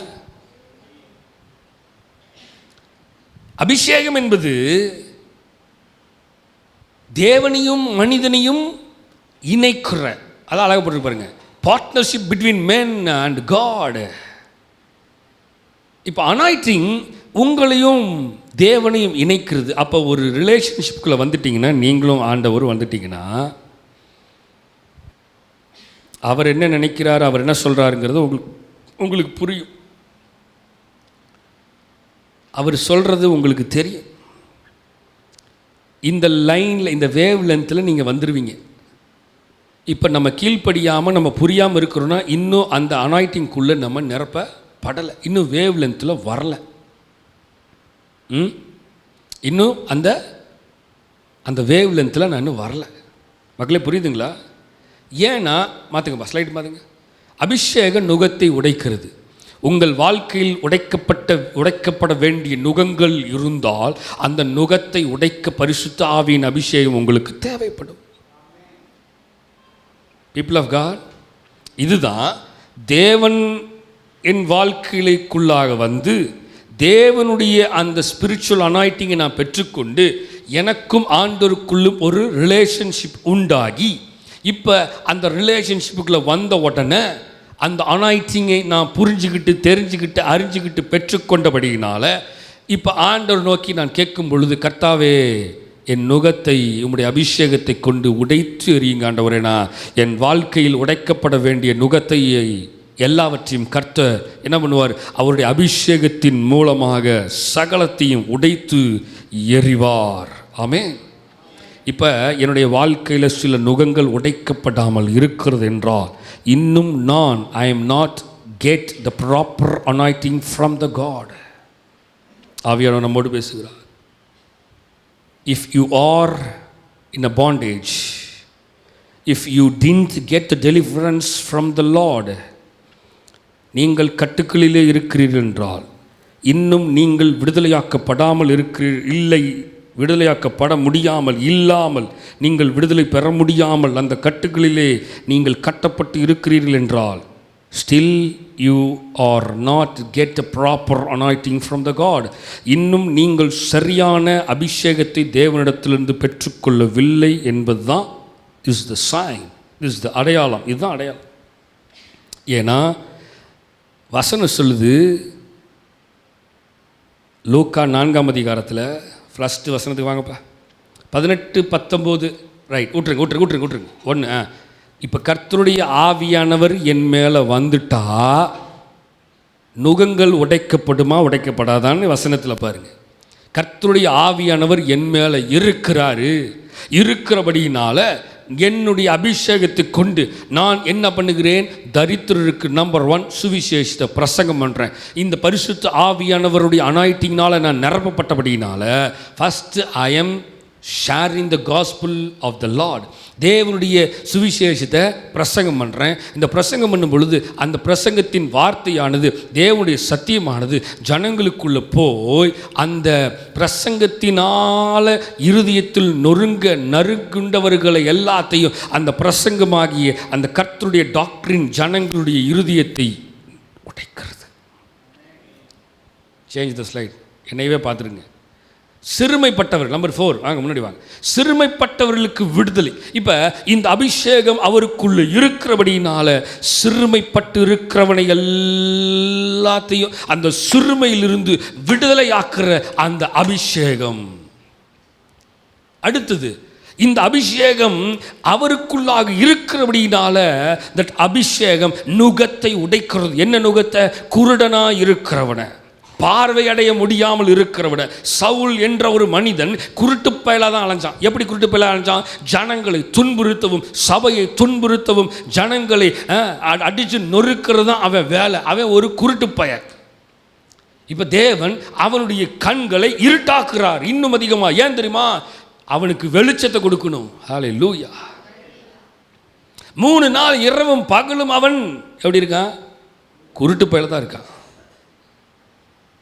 அபிஷேகம் என்பது தேவனையும் மனிதனையும் இணைக்கிற, அதான் அழகாக போட்டு பாருங்க, partnership between men and God. இப்போ அனாயிட்டிங் உங்களையும் தேவனையும் இணைக்கிறது. அப்போ ஒரு ரிலேஷன்ஷிப்புக்குள்ளே வந்துட்டிங்கன்னா, நீங்களும் ஆண்டவரும் வந்துட்டிங்கன்னா, அவர் என்ன நினைக்கிறார், அவர் என்ன சொல்கிறாருங்கிறது உங்களுக்கு புரியும். அவர் சொல்கிறது உங்களுக்கு தெரியும். இந்த லைனில், இந்த வேவ் லென்த்தில் நீங்கள் வந்துடுவீங்க. இப்போ நம்ம கீழ்ப்படியாமல் நம்ம புரியாமல் இருக்கிறோன்னா, இன்னும் அந்த அனாயிட்டிங்குள்ளே நம்ம நிரப்பப்படலை, இன்னும் வேவ் லென்த்தில் வரலை. இன்னும் அந்த அந்த வேவ் லென்த்தில் நான் இன்னும் வரல. மக்களே புரியுதுங்களா? ஏன்னா மாற்றுங்கப்பா, ஸ்லைட் மாற்றுங்க. அபிஷேக நுகத்தை உடைக்கிறது. உங்கள் வாழ்க்கையில் உடைக்கப்பட வேண்டிய நுகங்கள் இருந்தால் அந்த நுகத்தை உடைக்க பரிசுத்த ஆவியின் அபிஷேகம் உங்களுக்கு தேவைப்படும். பீப்புள் ஆஃப் காட், இதுதான் தேவன் என் வாழ்க்கைக்குள்ளாக வந்து தேவனுடைய அந்த ஸ்பிரிச்சுவல் அனாயிட்டிங்கை நான் பெற்றுக்கொண்டு எனக்கும் ஆண்டவருக்குள்ளும் ஒரு ரிலேஷன்ஷிப் உண்டாகி, இப்போ அந்த ரிலேஷன்ஷிப்புக்குள்ளே வந்த உடனே அந்த அனாயிட்டிங்கை நான் புரிஞ்சுக்கிட்டு தெரிஞ்சுக்கிட்டு அறிஞ்சுக்கிட்டு பெற்றுக்கொண்டபடியினால இப்போ ஆண்டவர் நோக்கி நான் கேட்கும் பொழுது, கர்த்தாவே என் நுகத்தை உம்முடைய அபிஷேகத்தை கொண்டு உடைத்து எறியுங்க ஆண்டவரே. நான் என் வாழ்க்கையில் உடைக்கப்பட வேண்டிய நுகத்தை எல்லாவற்றையும் கர்த்தர் என்ன பண்ணுவார்? அவருடைய அபிஷேகத்தின் மூலமாக சகலத்தையும் உடைத்து எறிவார். ஆமென். இப்போ என்னுடைய வாழ்க்கையில் சில நுகங்கள் உடைக்கப்படாமல் இருக்கிறது என்றால் இன்னும் நான் I am not get the proper anointing from the God. ஆவியானவர் நம்மோடு பேசுகிறார். If you are in a bondage, if you didn't get the deliverance from the Lord, நீங்கள் கட்டுக்களிலே இருக்கிறீர்கள் என்றால், இன்னும் நீங்கள் விடுதலையாக்கப்படாமல் இல்லை, விடுதலையாக்கப்பட முடியாமல் இல்லாமல் நீங்கள் விடுதலை பெற முடியாமல் அந்த கட்டுக்களிலே நீங்கள் கட்டப்பட்டு இருக்கிறீர்கள் என்றால், still you are not get a proper anointing from the God. இன்னும் நீங்கள் சரியான அபிஷேகத்தை தேவனிடத்திலிருந்து பெற்றுக்கொள்ளவில்லை என்பதுதான் is the sign, is the அடையாளம். இதுதான் அடையாளம். ஏன்னா வசனம் சொல்லுது, லூக்கா 4ஆம் அதிகாரத்தில் ஃபஸ்ட்டு வசனத்துக்கு வாங்கப்பா, 18-19 ரைட், விட்டுருங்க 1. இப்போ கர்த்தருடைய ஆவியானவர் என் மேலே வந்துட்டா நுகங்கள் உடைக்கப்படுமா உடைக்கப்படாதான்னு வசனத்தில் பாருங்கள். கர்த்தருடைய ஆவியானவர் என் மேலே இருக்கிறபடியினால என்னுடைய அபிஷேகத்தை கொண்டு நான் என்ன பண்ணுகிறேன்? தரித்திரருக்கு நம்பர் 1 சுவிசேஷத்தை பிரசங்கம் பண்ணுறேன். இந்த பரிசுத்த ஆவியானவருடைய அனாயிட்டிங்னால் நான் நிரப்பப்பட்டபடியினால first I am sharing the gospel of the lord. தேவனுடைய சுவிசேஷத்தை பிரசங்கம் பண்ணுறேன். இந்த பிரசங்கம் பண்ணும் பொழுது அந்த பிரசங்கத்தின் வார்த்தையானது தேவனுடைய சத்தியமானது ஜனங்களுக்குள்ளே போய் அந்த பிரசங்கத்தினால் இருதயத்தில் நறுங்குண்டவர்களை எல்லாத்தையும் அந்த பிரசங்கமாகிய அந்த கர்த்தருடைய டாக்டரின் ஜனங்களுடைய இருதயத்தை உடைக்கிறது. சேஞ்ச் த ஸ்லைட், என்னையவே பார்த்துருங்க. சிறுமைப்பட்டவர் நம்பர் 4 வாங்க, முன்னாடி வாங்க. சிறுமைப்பட்டவர்களுக்கு விடுதலை. இப்போ இந்த அபிஷேகம் அவருக்குள்ள இருக்கிறபடினால சிறுமைப்பட்டு இருக்கிறவனை எல்லாத்தையும் அந்த சிறுமையிலிருந்து விடுதலையாக்குற அந்த அபிஷேகம். அடுத்தது, இந்த அபிஷேகம் அவருக்குள்ளாக இருக்கிறபடினால தட் அபிஷேகம் நுகத்தை உடைக்கிறது. என்ன நுகத்தை? குருடனா இருக்கிறவனை, பார்வையடைய முடியாமல் இருக்கிறவிட. சவுல் என்ற ஒரு மனிதன் குருட்டு பயலாக தான் அலைஞ்சான். எப்படி குருட்டு பயலாக அலைஞ்சான்? ஜனங்களை துன்புறுத்தவும் சபையை துன்புறுத்தவும் ஜனங்களை அடித்து நொறுக்கிறது தான் அவன் வேலை. அவன் ஒரு குருட்டு பய. இப்போ தேவன் அவனுடைய கண்களை இருட்டாக்குறார் இன்னும் அதிகமாக. ஏன் தெரியுமா? அவனுக்கு வெளிச்சத்தை கொடுக்கணும். ஹல்லேலூயா. 3 நாள் இரவும் பகலும் அவன் எப்படி இருக்கான்? குருட்டு பயல தான் இருக்கான்.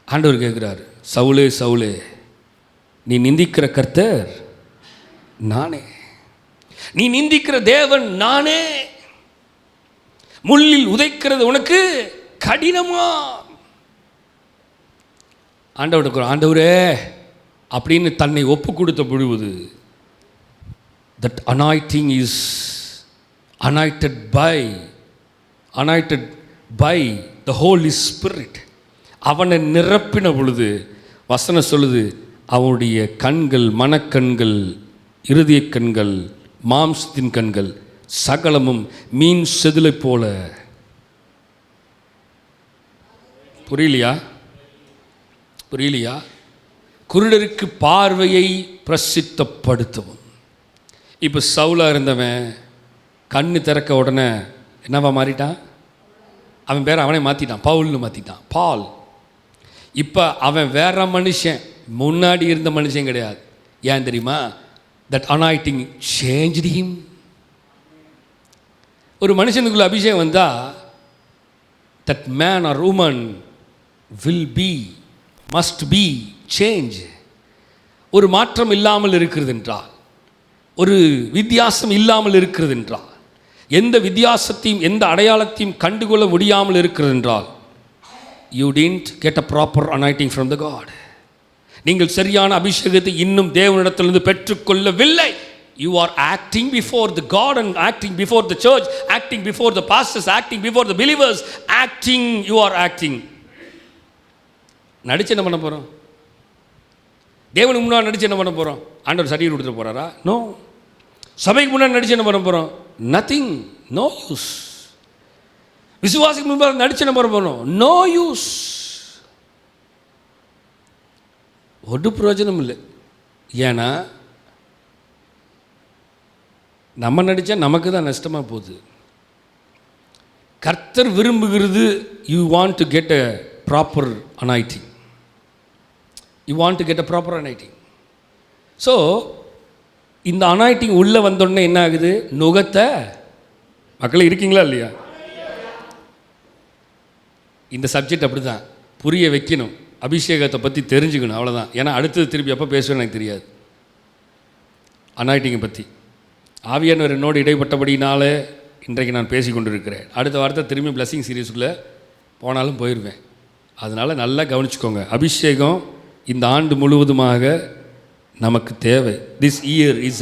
ஆண்டவர் கேட்குறாரு, சவுலே சவுலே, நீ நிந்திக்கிற கர்த்தர் நானே, நீ நிந்திக்கிற தேவன் நானே, முள்ளில் உதைக்கிறது உனக்கு கடினமா? ஆண்டவரே அப்படின்னு தன்னை ஒப்பு கொடுத்த பொழுது that anointing is anointed by the Holy Spirit. அவனை நிரப்பின பொழுது வசனம் சொல்லுது, அவனுடைய கண்கள், மனக்கண்கள், இருதய கண்கள், மாம்சத்தின் கண்கள் சகலமும் மீன் செதிலை போல. புரியலையா? குருடருக்கு பார்வையை பிரசித்தப்படுத்தவும். இப்போ சவுலாக இருந்தவன் கண்ணு திறக்க உடனே என்னவா மாறிட்டான்? அவன் பேரை அவனே மாற்றிட்டான், பவுல்னு மாற்றிட்டான், பால். இப்போ அவன் வேற மனுஷன், முன்னாடி இருந்த மனுஷன் கிடையாது. ஏன் தெரியுமா? That anointing changed him. ஒரு மனுஷனுக்குள்ள அபிஷேகம் வந்தால் that man or woman will be must be change. ஒரு மாற்றம் இல்லாமல் இருக்கிறது என்றால், ஒரு வித்தியாசம் இல்லாமல் இருக்கிறது என்றால், எந்த வித்தியாசத்தையும் எந்த அடையாளத்தையும் கண்டுகொள்ள முடியாமல் இருக்கிறது என்றால், you didn't get a proper anointing from the God. நீங்கள் சரியான அபிஷேகத்தை இன்னும் தேவனிடத்திலிருந்து பெற்றுக்கொள்ளவில்லை. You are acting before the God and acting before the church, acting before the pastors, acting before the believers, you are acting. நடிச்சு என்ன பண்ண போகிறோம்? தேவனுக்கு முன்னாடி நடிச்சு என்ன பண்ண போகிறோம்? ஆண்டவர் சரீரம் கொடுத்துட்டு போகிறாரா? நோ. சபைக்கு முன்னாடி நடிச்சு என்ன பண்ண போகிறோம்? Nothing, no use. விசுவாசிக்கு முன்பாக நடிச்சு என்ன பண்ண போகிறோம்? No use. ஒரு பிரயோஜனம் இல்லை. ஏன்னா நம்ம நடித்தா நமக்கு தான் நஷ்டமாக போகுது. கர்த்தர் விரும்புகிறது, you want to get a proper anointing. You want to get a proper anointing. So இந்த அனாயிட்டிங் உள்ளே வந்தோடனே என்ன ஆகுது? நுகத்தை மக்கள் இருக்கீங்களா இல்லையா? இந்த சப்ஜெக்ட் அப்படி தான் புரிய வைக்கணும். அபிஷேகத்தை பற்றி தெரிஞ்சுக்கணும், அவ்வளோதான். ஏன்னா அடுத்தது திருப்பி எப்போ பேசுவேன்னு எனக்கு தெரியாது. அனாயிட்டிங்கை பற்றி ஆவியானவர் என்னோடு இடைப்பட்டபடினால இன்றைக்கு நான் பேசி கொண்டிருக்கிறேன். அடுத்த வாரத்தை திரும்பி பிளஸிங் சீரீஸுக்குள்ளே போனாலும் போயிடுவேன். அதனால் நல்லா கவனிச்சுக்கோங்க. அபிஷேகம் இந்த ஆண்டு முழுவதுமாக நமக்கு தேவை. திஸ் இயர் இஸ்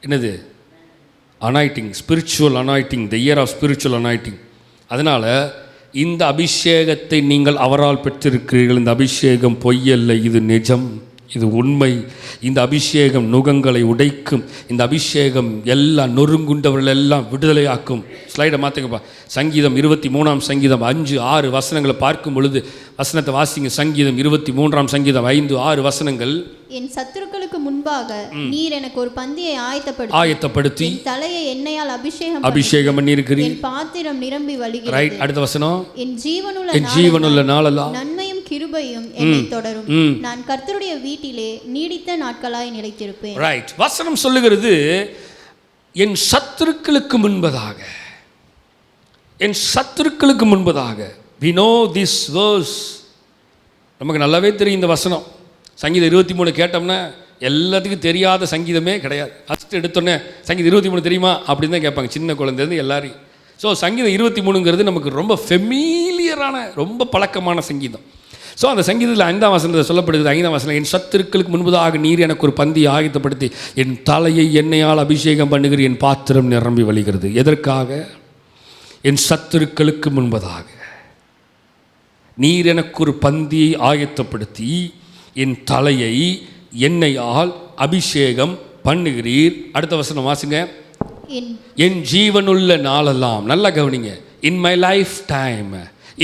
என்னது? Anointing, spiritual anointing, the year of spiritual anointing. அதனால் இந்த அபிஷேகத்தை நீங்கள் அவரால் பெற்றிருக்கிறீர்கள். இந்த அபிஷேகம் பொய்யல்ல, இது நிஜம், இது உண்மை. இந்த அபிஷேகம் நுகங்களை உடைக்கும். இந்த அபிஷேகம் எல்லாம் நொறுங்குண்டவர்கள் எல்லாம் விடுதலையாக்கும். ஸ்லைடை மாற்றுங்கப்பா. சங்கீதம் 23 சங்கீதம் 5-6 வசனங்களை பார்க்கும் பொழுது, வசனத்தை வாசிங்க. சங்கீதம் 23 சங்கீதம் 5-6 வசனங்கள். என் சத்துருக்களுக்கு முன்பாக நீர் எனக்கு ஒரு பந்தியை ஆயத்தப்படுத்தி தலையை எண்ணெயால் அபிஷேகம் பண்ணியிருக்கிறீர். என் பாத்திரம் நிரம்பி வழிகிறது. ரைட். அடுத்த வசனம். என் ஜீவனுள்ள நாளெல்லாம் நன்மையும் கிருபையும் என்னை தொடரும். நான் கர்த்தருடைய வீட்டிலே நீடித்த நாட்களாய் நிலைத்திருப்பேன். ரைட். வசனம் சொல்லுகிறது, என் சத்துருக்களுக்கு முன்பதாக, என் சத்துருக்களுக்கு முன்பதாக. we know this verse. நமக்கு நல்லாவே தெரியும் இந்த வசனம். சங்கீதம் 23 கேட்டோம்னா எல்லாத்துக்கும் தெரியாத சங்கீதமே கிடையாது. ஃபஸ்ட்டு எடுத்தோன்னே சங்கீதம் 23 தெரியுமா அப்படின்னு தான் கேட்பாங்க, சின்ன குழந்தைலேருந்து எல்லாரையும். ஸோ சங்கீதம் 23ங்கிறது நமக்கு ரொம்ப ஃபெமிலியரான, ரொம்ப பழக்கமான சங்கீதம். ஸோ அந்த சங்கீதத்தில் 5ஆம் வசனத்தை சொல்லப்படுகிறது. 5ஆம் வசனம், என் சத்துருக்களுக்கு முன்பதாக நீர் எனக்கு ஒரு பந்தி ஆயத்தப்படுத்தி என் தலையை எண்ணெயால் அபிஷேகம் பண்ணுகிற, என் பாத்திரம் நிரம்பி வழிகிறது. எதற்காக? என் சத்துருக்களுக்கு முன்பதாக நீர் எனக்கு ஒரு பந்தியை ஆயத்தப்படுத்தி என் தலையை எண்ணெயால் அபிஷேகம் பண்ணுகிறீர். அடுத்த வசனம் வாசுங்க. என் ஜீவனுள்ள நாளெல்லாம். நல்லா கவனிங்க. In my life time,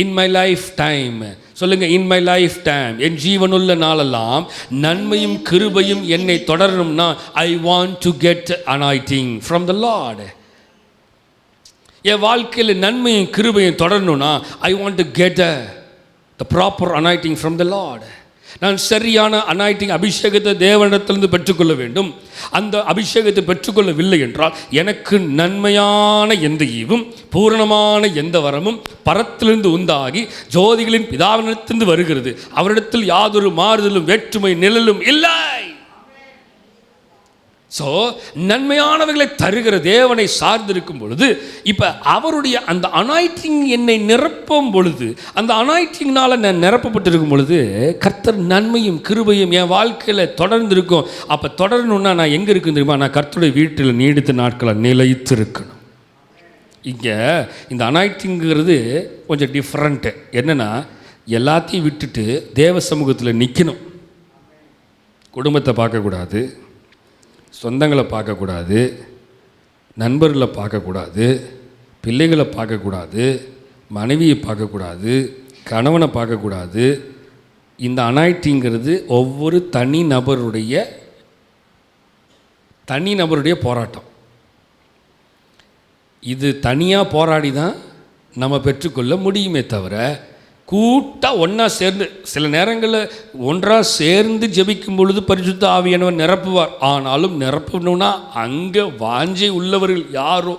in my life time சொல்லுங்க. இன் மை லைஃப் டைம், என் ஜீவனுள்ள நாளெல்லாம் நன்மையும் கிருபையும் என்னை தொடரணும்னா I want to get anointing from the lord. என் வாழ்க்கையில் நன்மையும் கிருபையும் தொடரணும்னா I want to get the proper anointing from the lord. நான் சரியான அனாயிட்டிங் அபிஷேகத்தை தேவனிடத்திலிருந்து பெற்றுக்கொள்ள வேண்டும். அந்த அபிஷேகத்தை பெற்றுக்கொள்ளவில்லை என்றால் எனக்கு நன்மையான எந்த ஈவும் பூரணமான எந்த வரமும் பரத்திலிருந்து உண்டாகி ஜோதிகளின் பிதாவினிடத்திலிருந்து வருகிறது. அவரிடத்தில் யாதொரு மாறுதலும் வேற்றுமை நிழலும் இல்லை. ஸோ நன்மையானவைகளை தருகிற தேவனை சார்ந்திருக்கும் பொழுது, இப்போ அவருடைய அந்த அனாயிட்டிங் என்னை நிரப்பும் பொழுது, அந்த அனாயிட்டிங்னால் நான் நிரப்பப்பட்டிருக்கும் பொழுது கர்த்தர் நன்மையும் கிருபையும் என் வாழ்க்கையில் தொடர்ந்து இருக்கும். அப்போ தொடரணுன்னா நான் எங்கே இருக்குன்னு தெரியுமா? நான் கர்த்தருடைய வீட்டில் நீடித்த நாட்களை நிலைத்து இருக்கணும். இங்கே இந்த அனாயிட்டிங்கிறது கொஞ்சம் டிஃப்ரெண்ட்டு. என்னென்னா, எல்லாத்தையும் விட்டுட்டு தேவ சமூகத்தில் நிற்கணும். குடும்பத்தை பார்க்கக்கூடாது, சொந்தங்களை பார்க்கக்கூடாது, நண்பர்களை பார்க்கக்கூடாது, பிள்ளைகளை பார்க்கக்கூடாது, மனைவியை பார்க்கக்கூடாது, கணவனை பார்க்கக்கூடாது. இந்த அனாயிட்டிங்கிறது ஒவ்வொரு தனி நபருடைய போராட்டம். இது தனியாக போராடி தான் நம்ம பெற்றுக்கொள்ள முடியுமே தவிர, கூட்டாக ஒன்றா சேர்ந்து, சில நேரங்களில் ஒன்றாக சேர்ந்து ஜெபிக்கும் பொழுது பரிசுத்த ஆவியானவர் நிரப்புவார். ஆனாலும் நிரப்பணும்னா அங்கே வாஞ்சை உள்ளவர்கள் யாரோ,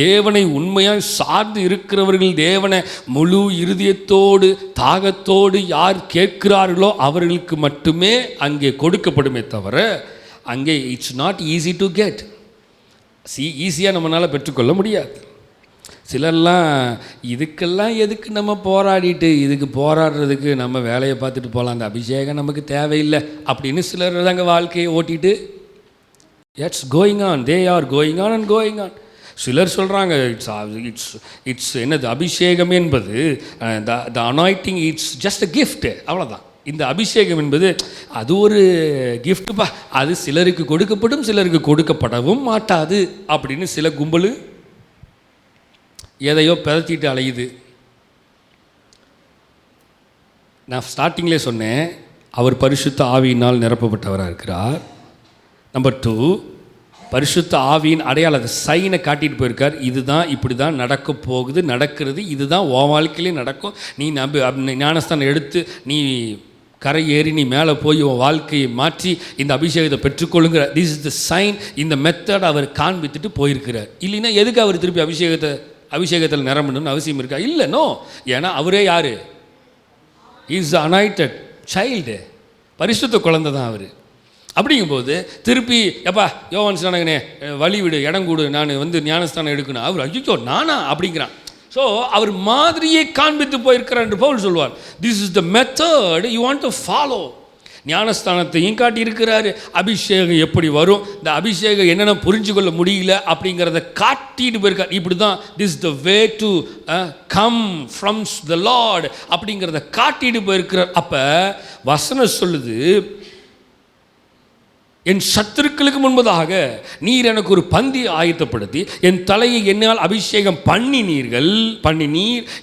தேவனை உண்மையாக சார்ந்து இருக்கிறவர்கள், தேவனை முழு இருதயத்தோடு தாகத்தோடு யார் கேட்கிறார்களோ அவர்களுக்கு மட்டுமே அங்கே கொடுக்கப்படுமே தவிர, அங்கே it's not easy to get. ஈஸியாக நம்மளால் பெற்றுக்கொள்ள முடியாது. சிலர்லாம் இதுக்கெல்லாம் எதுக்கு நம்ம போராடிட்டு, இதுக்கு போராடுறதுக்கு நம்ம வேலையை பார்த்துட்டு போகலாம், அந்த அபிஷேகம் நமக்கு தேவையில்லை அப்படின்னு சிலர் தாங்க வாழ்க்கையை ஓட்டிட்டு it's going on, they are going on and going on. சிலர் சொல்கிறாங்க இட்ஸ் என்னது, அபிஷேகம் என்பது த அனாயிட்டிங் இட்ஸ் ஜஸ்ட் அ கிஃப்ட், அவ்வளோதான். இந்த அபிஷேகம் என்பது அது ஒரு கிஃப்ட்டுப்பா, அது சிலருக்கு கொடுக்கப்படும் சிலருக்கு கொடுக்கப்படவும் மாட்டாது அப்படின்னு சில கும்பல் எதையோ பிதத்திட்டு அலையுது. நான் ஸ்டார்டிங்லேயே சொன்னேன், அவர் பரிசுத்த ஆவியினால் நிரப்பப்பட்டவராக இருக்கிறார். நம்பர் 2, பரிசுத்த ஆவியின் அடையாளத்தை சைனை காட்டிட்டு போயிருக்கார். இதுதான் இப்படி தான் நடக்க போகுது, நடக்கிறது, இதுதான் உன் வாழ்க்கையிலே நடக்கும். நீ ஞானஸ்தானம் எடுத்து நீ கரை ஏறி நீ மேலே போய் உன் வாழ்க்கையை மாற்றி இந்த அபிஷேகத்தை பெற்றுக்கொள்ளுங்கிற திஸ் இஸ் த சைன். இந்த மெத்தட் அவர் காண்பித்துட்டு போயிருக்கிறார். இல்லைன்னா எதுக்கு அவர் திருப்பி அபிஷேகத்தில் நிரம்பணும்னு அவசியம் இருக்கா? இல்லை, நோ. ஏன்னா அவரே யார்? இஸ் அனாயிட்டட் சைல்டு, பரிசுத்த குழந்தை தான் அவர். அப்படிங்கும்போது திருப்பி எப்பா யோவான் ஸ்நானகனே வழி விடு, இடம் கூடு, நான் ஞானஸ்தானம் எடுக்கணும். அவர் ஐயோ நானா அப்படிங்கிறான். ஸோ அவர் மாதிரியே காண்பித்து போயிருக்கிறார் என்று பவுல் சொல்வார். This is the method you want to follow. ஞானஸ்தானத்தையும் காட்டியிருக்கிறாரு, அபிஷேகம் எப்படி வரும், இந்த அபிஷேகம் என்னென்ன புரிஞ்சு கொள்ள முடியல அப்படிங்கிறத காட்டிட்டு போயிருக்கார். இப்படி தான் this the way to come from the Lord அப்படிங்கிறத காட்டிட்டு போயிருக்கிறார். அப்போ வசனம் சொல்லுது, என் சத்துருக்களுக்கு முன்பதாக நீர் எனக்கு ஒரு பந்தி ஆயத்தப்படுத்தி என் தலையை என்னால் அபிஷேகம் பண்ணினீர்,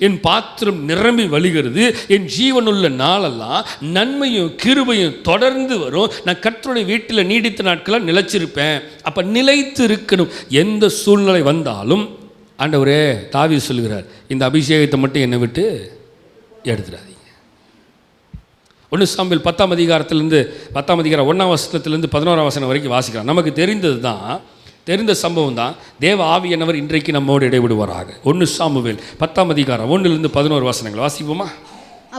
என் பாத்திரம் நிரம்பி வழிகிறது, என் ஜீவனுள்ள நாளெல்லாம் நன்மையும் கிருபையும் தொடர்ந்து வரும், நான் கர்த்தருடைய வீட்டில் நீடித்த நாட்களாக நிலைச்சிருப்பேன். அப்போ நிலைத்து இருக்கணும். எந்த சூழ்நிலை வந்தாலும் ஆண்டவரே, தாவீது சொல்கிறார், இந்த அபிஷேகத்தை மட்டும் என்னை விட்டு எடுத்துடாதீங்க. 1 சாமுவேல் 10ஆம் அதிகாரத்திலிருந்து 10ஆம் அதிகாரம் 1ஆம் வசனத்திலிருந்து 11ஆம் வசனம் வரைக்கும் வாசிக்கலாம். நமக்கு தெரிந்த சம்பவம் தான். தேவ ஆவியானவர் இன்றைக்கு நம்மோடு இடைவிடுவாராக. 1 சாமுவேல் 10ஆம் அதிகாரம் 1லிருந்து 11 வசனங்கள் வாசிப்போமா?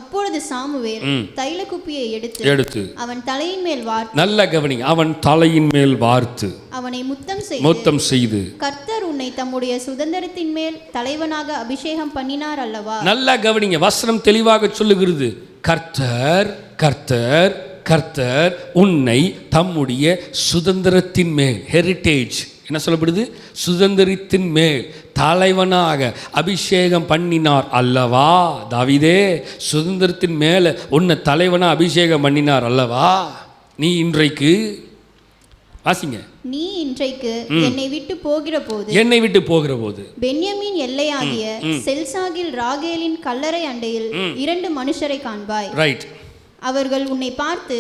அப்பொழுது சாமுவேல் தைல குப்பியை எடுத்து அவன் தலையின் மேல் வார்த்து, நல்ல கவனிங்க, அவன் தலையின் மேல் வார்த்து அவனை முத்தம் செய்து, கர்த்தர் உன்னை தம்முடைய சுதந்திரத்தின் மேல் தலைவனாக அபிஷேகம் பண்ணினார் அல்லவா. நல்ல கவனிங்க, வசனம் தெளிவாக சொல்லுகிறது, கர்த்தர் கர்த்தர் கர்த்தர் உன்னை தம்முடைய சுதந்திரத்தின் மேல், ஹெரிட்டேஜ் என்ன சொல்லப்படுது, சுதந்திரத்தின் மேல் தலைவனாக அபிஷேகம் பண்ணினார் அல்லவா. தாவீதே, சுதந்திரத்தின் மேலே உன்னை தலைவனாக அபிஷேகம் பண்ணினார் அல்லவா. நீ இன்றைக்கு வாசிங்க, நீ இன்றைக்கு என்னை விட்டு போகிற போது பென்யமீன் எல்லையாகிய செல்சாகில் ராகேலின் கல்லறை அண்டையில் 2 மனுஷரை காண்பாய். ரைட். அவர்கள் உன்னை பார்த்து,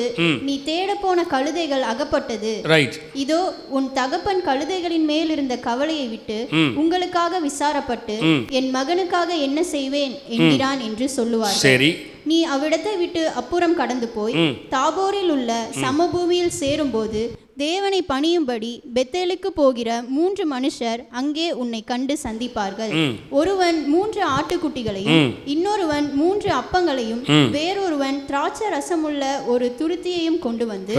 நீ தேட போன கழுதைகள் அகப்பட்டது, ரைட், இதோ உன் தகப்பன் கழுதைகளின் மேல் இருந்த கவலையை விட்டு உங்களுக்காக விசாரப்பட்டு என் மகனுக்காக என்ன செய்வேன் என்கிறான் என்று சொல்லுவார். சரி, நீ அவ்விடத்தை விட்டு அப்புறம் கடந்து போய் தாபோரில் உள்ள சமபூமியில் சேரும்போது தேவனை பணியும்படி பெத்தேலுக்கு போகிற 3 மனுஷர் அங்கே உன்னை கண்டு சந்திப்பார்கள். ஒருவன் 3 ஆட்டுக்குட்டிகளையும், இன்னொருவன் 3 அப்பங்களையும், வேறொருவன் திராட்சை ரசமுள்ள ஒரு துருத்தியையும் கொண்டு வந்து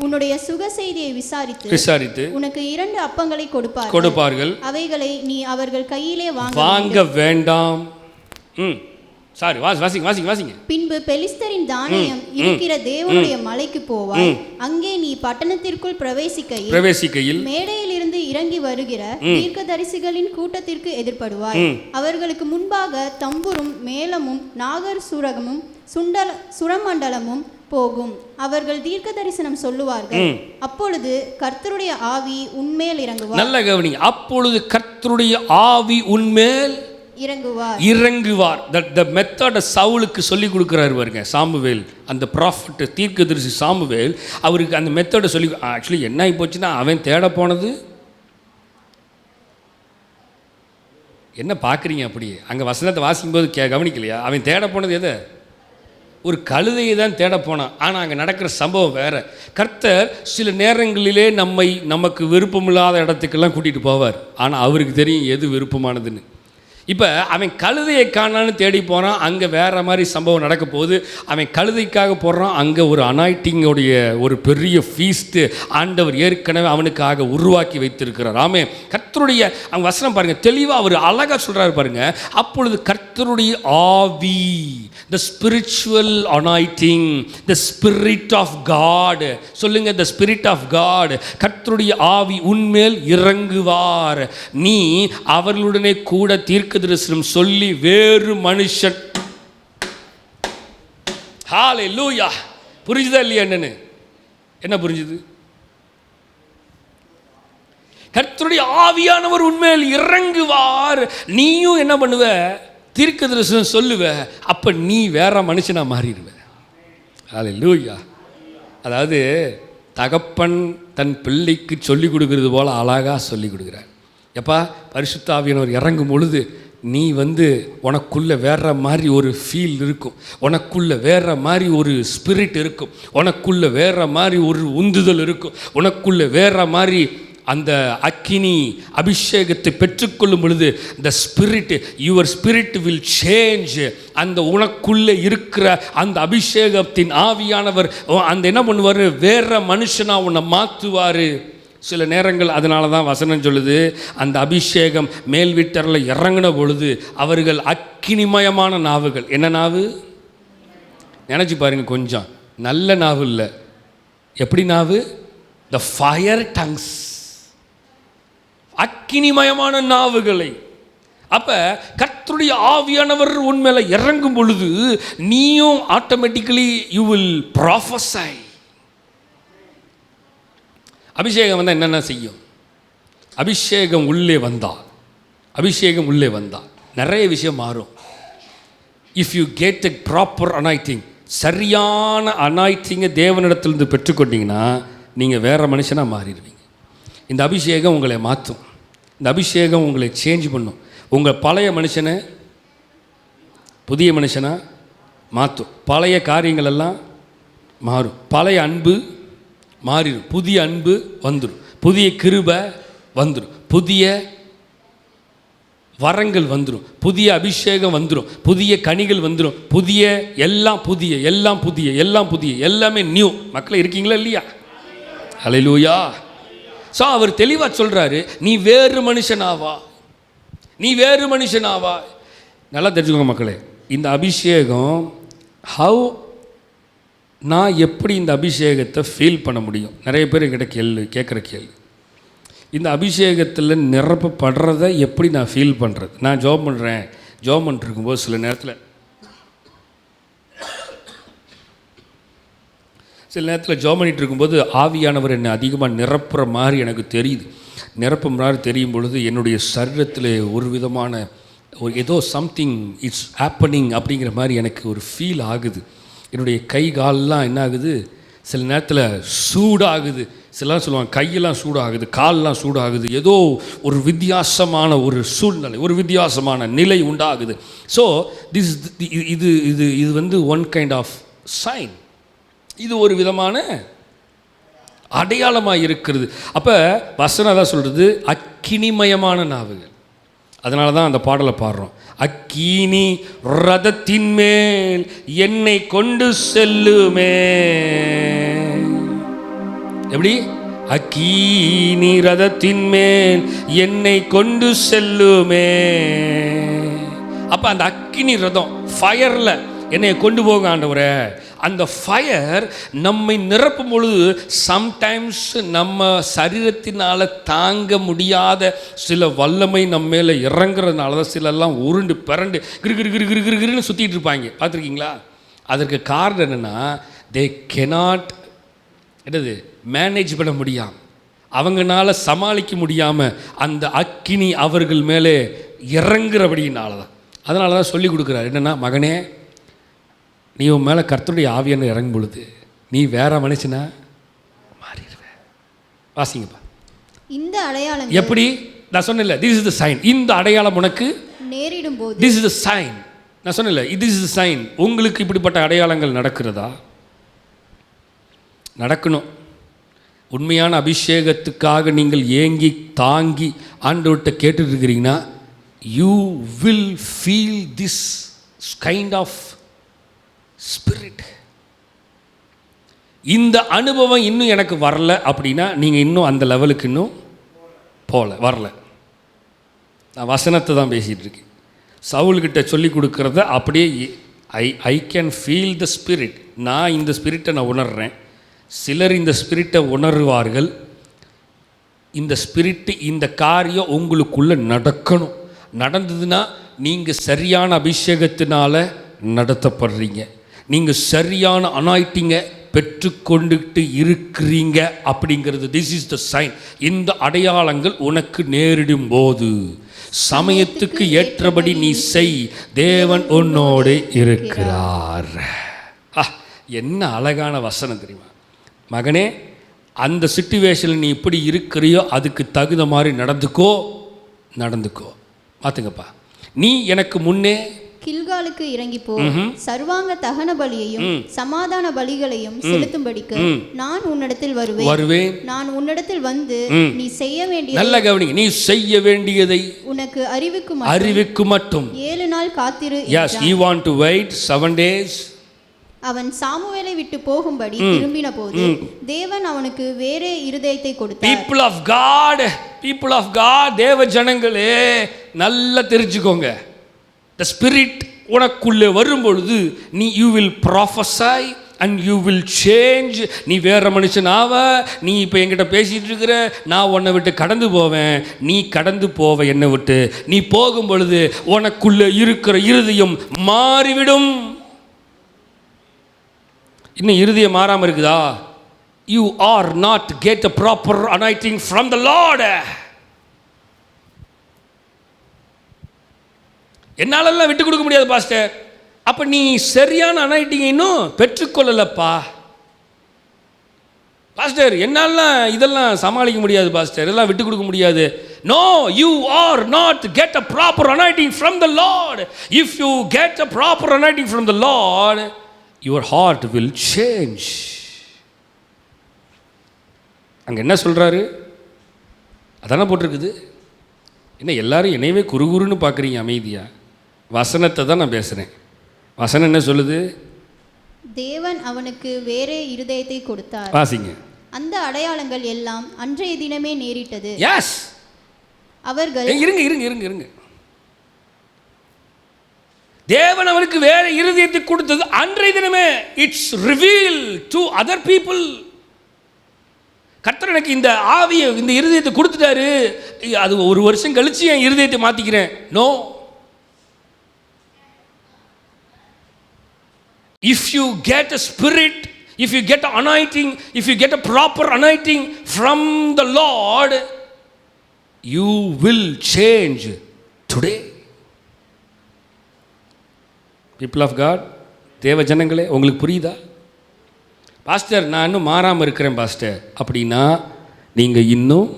உன்னுடைய சுக செய்தியை விசாரித்து உனக்கு 2 அப்பங்களை கொடுப்பார்கள். அவைகளை நீ அவர்கள் கையிலே வாங்க வேண்டாம். பின்பு பெலிஸ்தரின் தானியம் இருக்கிற தேவனுடைய மலைக்கு போவாய். அங்கே நீ பட்டணத்திற்குள் பிரவேசிக்கையில் மேடையில் இருந்து இறங்கி வருகிற தீர்க்கதரிசிகளின் கூட்டத்திற்கு எதிர்படுவாய். அவர்களுக்கு முன்பாக தம்புரும் மேளமும் நாகர் சூரகமும் சுரமண்டலமும் போகும். அவர்கள் தீர்க்க தரிசனம் சொல்லுவார்கள். அப்பொழுது கர்த்தருடைய ஆவி உன்மேல் இறங்குவார். நல்ல கவனிங்க, அப்பொழுது கர்த்தருடைய ஆவி உன்மேல் இறங்குவார். the method சவுலுக்கு சொல்லி கொடுக்குறாரு பாருங்க சாமுவேல், அந்த ப்ராஃபட் தீர்க்கதரிசி சாமுவேல் அவருக்கு அந்த மெத்தடை சொல்லி. ஆக்சுவலி என்ன ஆகி போச்சுன்னா, அவன் தேட போனது என்ன பார்க்குறீங்க, அப்படி அங்கே வசனத்தை வாசிக்கும்போது கவனிக்கலையா? அவன் தேட போனது எதை? ஒரு கழுதையை தான் தேட போனான். ஆனால் அங்கே நடக்கிற சம்பவம் வேறு. கர்த்தர் சில நேரங்களிலே நமக்கு விருப்பமில்லாத இடத்துக்கெல்லாம் கூட்டிகிட்டு போவார். ஆனால் அவருக்கு தெரியும் எது விருப்பமானதுன்னு. இப்போ அவன் கழுதையை காணான்னு தேடி போகிறான், அங்கே வேறு மாதிரி சம்பவம் நடக்க போகுது. அவன் கழுதைக்காக போடுறான், அங்கே ஒரு அனாய்டிங்கோடைய ஒரு பெரிய ஃபீஸ்ட்டு ஆண்டவர் ஏற்கனவே அவனுக்காக உருவாக்கி வைத்திருக்கிறார். ஆமே, கர்த்தருடைய அவங்க வசனம் பாருங்கள், தெளிவாக அவர் அழகாக சொல்கிறாரு பாருங்கள். அப்பொழுது கர்த்தருடைய ஆவி, the spiritual anointing, the spirit of God, சொல்லுங்கள், த ஸ்பிரிட் ஆஃப் காட், கர்த்தருடைய ஆவி உன்மேல் இறங்குவார். நீ அவர்களுடனே கூட தீர்க்க தரிசனம் சொல்லி வேறு மனுஷன். ஹல்லேலூயா. புரிஞ்சுதா இல்லையா? என்னன்னு என்ன புரிஞ்சுது? கர்த்தருடைய ஆவியானவர் உண்மையில் இறங்குவார். நீயும் என்ன பண்ணுவ? தீர்க்க தரிசனம் சொல்லுவ. அப்ப நீ வேற மனுஷனா மாறிடுவ. ஹல்லேலூயா. அதாவது தகப்பன் தன் பிள்ளைக்கு சொல்லிக் கொடுக்கிறது போல அழகா சொல்லிக் கொடுக்குறார். எப்பா, பரிசுத்த ஆவியானவர் இறங்கும் பொழுது நீ உனக்குள்ளே வேற மாதிரி ஒரு ஃபீல் இருக்கும், உனக்குள்ளே வேற மாதிரி ஒரு ஸ்பிரிட் இருக்கும், உனக்குள்ளே வேற மாதிரி ஒரு உந்துதல் இருக்கும், உனக்குள்ளே வேற மாதிரி அந்த அக்கினி அபிஷேகத்தை பெற்றுக்கொள்ளும் பொழுது இந்த spirit, your spirit will change. அந்த உனக்குள்ளே இருக்கிற அந்த அபிஷேகத்தின் ஆவியானவர் அந்த என்ன பண்ணுவார்? வேற மனுஷனாக உன்னை மாற்றுவார். சில நேரங்கள் அதனால தான் வசனம் சொல்லுது, அந்த அபிஷேகம் மேல் வீட்டரில் இறங்கின பொழுது அவர்கள் அக்கினிமயமான நாவுகள். என்ன நாவு? நினச்சி பாருங்க, கொஞ்சம் நல்ல நாவு இல்லை. எப்படி நாவு? த ஃபயர் டங்ஸ், அக்கினிமயமான நாவுகளை. அப்ப கர்த்தருடைய ஆவியானவர் உன்மேல இறங்கும் பொழுது நீயும் ஆட்டோமேட்டிக்கலி யூ வில் ப்ராஃபஸை. அபிஷேகம் வந்தால் என்னென்ன செய்யும்? அபிஷேகம் உள்ளே வந்தால் நிறைய விஷயம் மாறும். If you get a proper anointing, சரியான அனாய்டிங்கை தேவனிடத்திலிருந்து பெற்றுக்கொண்டீங்கன்னா நீங்கள் வேறு மனுஷனாக மாறிடுவீங்க. இந்த அபிஷேகம் உங்களை மாற்றும். இந்த அபிஷேகம் உங்களை சேஞ்ச் பண்ணும். உங்கள் பழைய மனுஷனை புதிய மனுஷனாக மாற்றும். பழைய காரியங்கள் எல்லாம் மாறும். பழைய அன்பு மாறிடும், புதிய அன்பு வந்துடும், புதிய கிருபை வந்துடும், புதிய வரங்கள் வந்துடும், புதிய அபிஷேகம் வந்துடும், புதிய கனிகள் வந்துடும், புதிய எல்லாம் எல்லாமே நியூ. மக்கள் இருக்கீங்களா இல்லையா? ஹல்லேலூயா. ஸோ அவர் தெளிவாக சொல்கிறாரு, நீ வேறு மனுஷனாவா. நல்லா தெரிஞ்சுக்கோங்க மக்களே, இந்த அபிஷேகம் நான் எப்படி இந்த அபிஷேகத்தை ஃபீல் பண்ண முடியும்? நிறைய பேர் என்கிட்ட கேட்குற கேள்வி. இந்த அபிஷேகத்தில் நிரப்பப்படுறதை எப்படி நான் ஃபீல் பண்ணுறது? நான் ஜெபம் பண்ணிட்டு இருக்கும்போது சில நேரத்தில் ஜெபம் பண்ணிட்டு இருக்கும்போது ஆவியானவர் என்னை அதிகமாக நிரப்புற மாதிரி எனக்கு தெரியுது. நிரப்புற மாதிரி தெரியும் பொழுது என்னுடைய சரீரத்தில் ஒரு விதமான ஏதோ சம்திங் இட்ஸ் ஹேப்பனிங் அப்படிங்கிற மாதிரி எனக்கு ஒரு ஃபீல் ஆகுது. என்னுடைய கை காலெலாம் என்ன ஆகுது? சில நேரத்தில் சூடாகுது. சிலர் சொல்லுவாங்க கையெல்லாம் சூடாகுது, காலெலாம் சூடாகுது. ஏதோ ஒரு வித்தியாசமான ஒரு சூழ்நிலை, ஒரு வித்தியாசமான நிலை உண்டாகுது. ஸோ இது ஒன் கைண்ட் ஆஃப் சைன். இது ஒரு விதமான அடையாளமாக இருக்கிறது. அப்போ வசனம் தான் சொல்கிறது, அக்கினிமயமான நாவுகள். அதனால தான் அந்த பாடலை பாடுறோம். அக்கினி ரதத்தின் மேல் என்னை கொண்டு செல்லுமே. எப்படி? அக்கினி ரதத்தின் மேல் என்னை கொண்டு செல்லுமே. அப்ப அந்த அக்கினி ரதம் ஃபயர்ல என்னை கொண்டு போக ஆண்டவரே. அந்த ஃபயர் நம்மை நிரப்பும் பொழுது சம்டைம்ஸ் நம்ம சரீரத்தினால் தாங்க முடியாத சில வல்லமை நம்ம மேலே இறங்குறதுனால தான் சிலெல்லாம் உருண்டு பிறண்டு கிருன்னு சுற்றிட்டு இருப்பாங்க. பார்த்துருக்கீங்களா? அதற்கு காரணம் என்னென்னா, தே கெனாட் மேனேஜ் பண்ண முடியாமல், அவங்களால சமாளிக்க முடியாமல் அந்த அக்கினி அவர்கள் மேலே இறங்குறபடியினால தான். அதனால தான் சொல்லி கொடுக்குறாரு, என்னென்னா, மகனே, நீ உன் மேலே கர்த்தருடைய ஆவியான இறங்கும் பொழுது நீ வேற மனுஷனா மாறிடுவ. வாசிங்கப்பா. இந்த அடையாளம் எப்படி? நான் சொன்னேன்ல, திஸ் இஸ் த சைன். இந்த அடையாளம் உனக்கு நேரிடும் போது, திஸ் இஸ் த சைன். நான் சொன்னேன்ல, இது இஸ் சைன். உங்களுக்கு இப்படிப்பட்ட அடையாளங்கள் நடக்கிறதா? நடக்கணும். உண்மையான அபிஷேகத்துக்காக நீங்கள் ஏங்கி தாங்கி ஆண்டவர்கிட்ட கேட்டுட்டு இருக்கிறீங்கன்னா, you will feel this kind of spirit. இந்த அனுபவம் இன்னும் எனக்கு வரல அப்படின்னா நீங்கள் இன்னும் அந்த லெவலுக்கு இன்னும் வரல. நான் வசனத்தை தான் பேசிகிட்டு இருக்கேன். சவுல்கிட்ட சொல்லி கொடுக்குறத அப்படியே I can feel the spirit. நான் இந்த ஸ்பிரிட்டை நான் உணர்கிறேன். சிலர் இந்த ஸ்பிரிட்டை உணர்வார்கள். இந்த ஸ்பிரிட்டு, இந்த காரியம் உங்களுக்குள்ளே நடக்கணும். நடந்ததுன்னா நீங்கள் சரியான அபிஷேகத்தினால் நடத்தப்படுறீங்க. நீங்கள் சரியான அனாயிட்டிங்கை பெற்றுக்கொண்டுட்டு இருக்கிறீங்க அப்படிங்கிறது. This is the sign. இந்த அடையாளங்கள் உனக்கு நேரிடும் போது சமயத்துக்கு ஏற்றபடி நீ செய், தேவன் உன்னோடு இருக்கிறார். என்ன அழகான வசனம் தெரியுமா மகனே? அந்த சிச்சுவேஷனில் நீ எப்படி இருக்கிறியோ அதுக்கு தகுந்த மாதிரி நடந்துக்கோ. பார்த்துங்கப்பா, நீ எனக்கு முன்னே கில்காலுக்கு இறங்கி போ, சர்வாங்க தகன பலியையும் சமாதான பலிகளையும் செலுத்தும்படிக்கு நான் உன்னிடத்தில் வருவேன். நான் உன்னிடத்தில் வந்து நீ செய்ய வேண்டிய, நல்ல கவனிங்க, நீ செய்ய வேண்டியதை உனக்கு அறிவிக்கு மட்டும் 7 நாள் காத்திரு. Yes, you want to wait 7 days. அவன் சாமுவேலை விட்டு போகும்படி திரும்பின போது தேவன் அவனுக்கு வேறே இருதயத்தை கொடுத்தார். people of god தேவ ஜனங்களே, நல்லா தெரிஞ்சுக்கோங்க. The spirit உனக்குள்ளே வரும் பொழுது you will prophesy and you will change. நீ வேற மனுஷன் ஆவ. நீ இப்போ என்கிட்ட பேசிட்டு இருக்கிற, நான் உன்னை விட்டு கடந்து போவேன், நீ கடந்து போவ என்னை விட்டு. நீ போகும் பொழுது உனக்குள்ளே இருக்கிற இருதயம் மாறிவிடும். இன்னும் இருதயம் மாறாமல் இருக்குதா? You are not get a proper anointing from the Lord. என்னாலெல்லாம் விட்டு கொடுக்க முடியாது பாஸ்டர். அப்போ நீ சரியான அனாயிட்டிங்கை இன்னும் பெற்றுக்கொள்ளலப்பா. பாஸ்டர் என்னாலாம் இதெல்லாம் சமாளிக்க முடியாது பாஸ்டர், எல்லாம் விட்டு கொடுக்க முடியாது. No, you are not get a proper anointing from the Lord. If you get a proper anointing from the Lord, your heart will change. அங்கே என்ன சொல்கிறாரு? அதானே போட்டிருக்குது. என்ன எல்லாரும் என்னையவே குறுகுறுன்னு பார்க்குறீங்க அமைதியாக? வசனத்தை தான் நான் பேசுகிறேன். வசனம் என்ன சொல்லுது? தேவன் அவனுக்கு வேறே இருதயத்தை கொடுத்தார். வாசிங்க. அந்த அடையாளங்கள் எல்லாம் அன்றைய தினமே நேரிட்டது. எஸ், அவர்கள் இருங்க. தேவன் அவனுக்கு வேற இருதயத்தை கொடுத்தது அன்றைய தினமே. It's reveal to other people. கர்த்தர் எனக்கு இந்த ஆவியை, இந்த இருதயத்தை கொடுத்துட்டாரு, அது ஒரு வருஷம் கழிச்சு என் இருதயத்தை மாற்றிக்கிறேன். No. If you get a spirit, if you get an anointing, if you get a proper anointing from the Lord, you will change today. People of God, தேவ ஜனங்களே, உங்களுக்கு புரியுதா? பாஸ்டர் நான் இன்னும் மாறாமல் இருக்கிறேன் பாஸ்டர் அப்படின்னா, நீங்கள் இன்னும்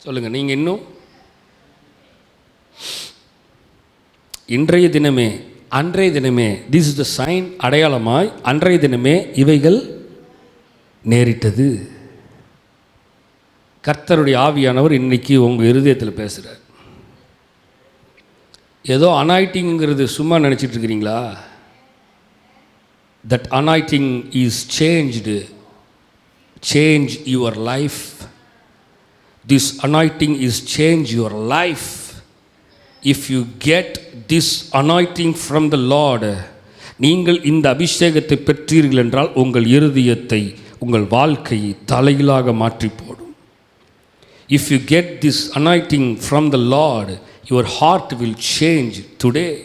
சொல்லுங்கள், நீங்கள் இன்னும் இன்றைய தினமே, அன்றைய தினமே, திஸ் இஸ் த சைன், அடையாளமாய் அன்றைய தினமே இவைகள் நேரிட்டது. கர்த்தருடைய ஆவியானவர் இன்னைக்கு உங்கள் இருதயத்தில் பேசுகிறார். ஏதோ அனாயிட்டிங்கிறது சும்மா நினச்சிட்டு இருக்கிறீங்களா? That anointing is changed. Change your life. This anointing is change your life. If you get this anointing from the Lord, நீங்கள் இந்த அபிஷேகத்தை பெற்றீர்கள் என்றால் உங்கள் இருதயத்தை, உங்கள் வாழ்க்கையை தலையிலாக மாற்றி போடும். If you get this anointing from the Lord, your heart will change today.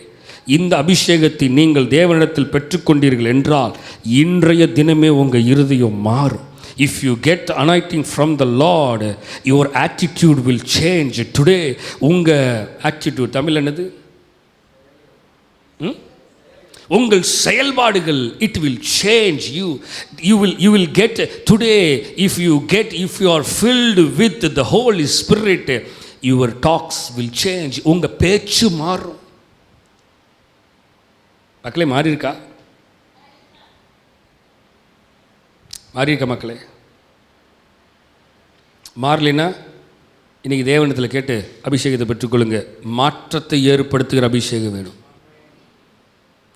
இந்த அபிஷேகத்தை நீங்கள் தேவனிடத்தில் பெற்றுக்கொண்டீர்கள் என்றால் இன்றைய தினமே உங்கள் இருதயம் மாறும். If you get anointing from the Lord, your attitude will change today. உங்கள் attitude தமிழ் என்னது? உங்கள் செயல்பாடுகள், it will change you. You will get today, if you are filled with the Holy Spirit, your talks will change. உங்கள் பேச்சு மாறும். மக்களே, மாறி இருக்கா? மாறி இருக்கா மக்களே? மாறலைன்னா இன்றைக்கி தேவனத்தில் கேட்டு அபிஷேகத்தை பெற்றுக்கொள்ளுங்க. மாற்றத்தை ஏற்படுத்துகிற அபிஷேகம் வேணும்.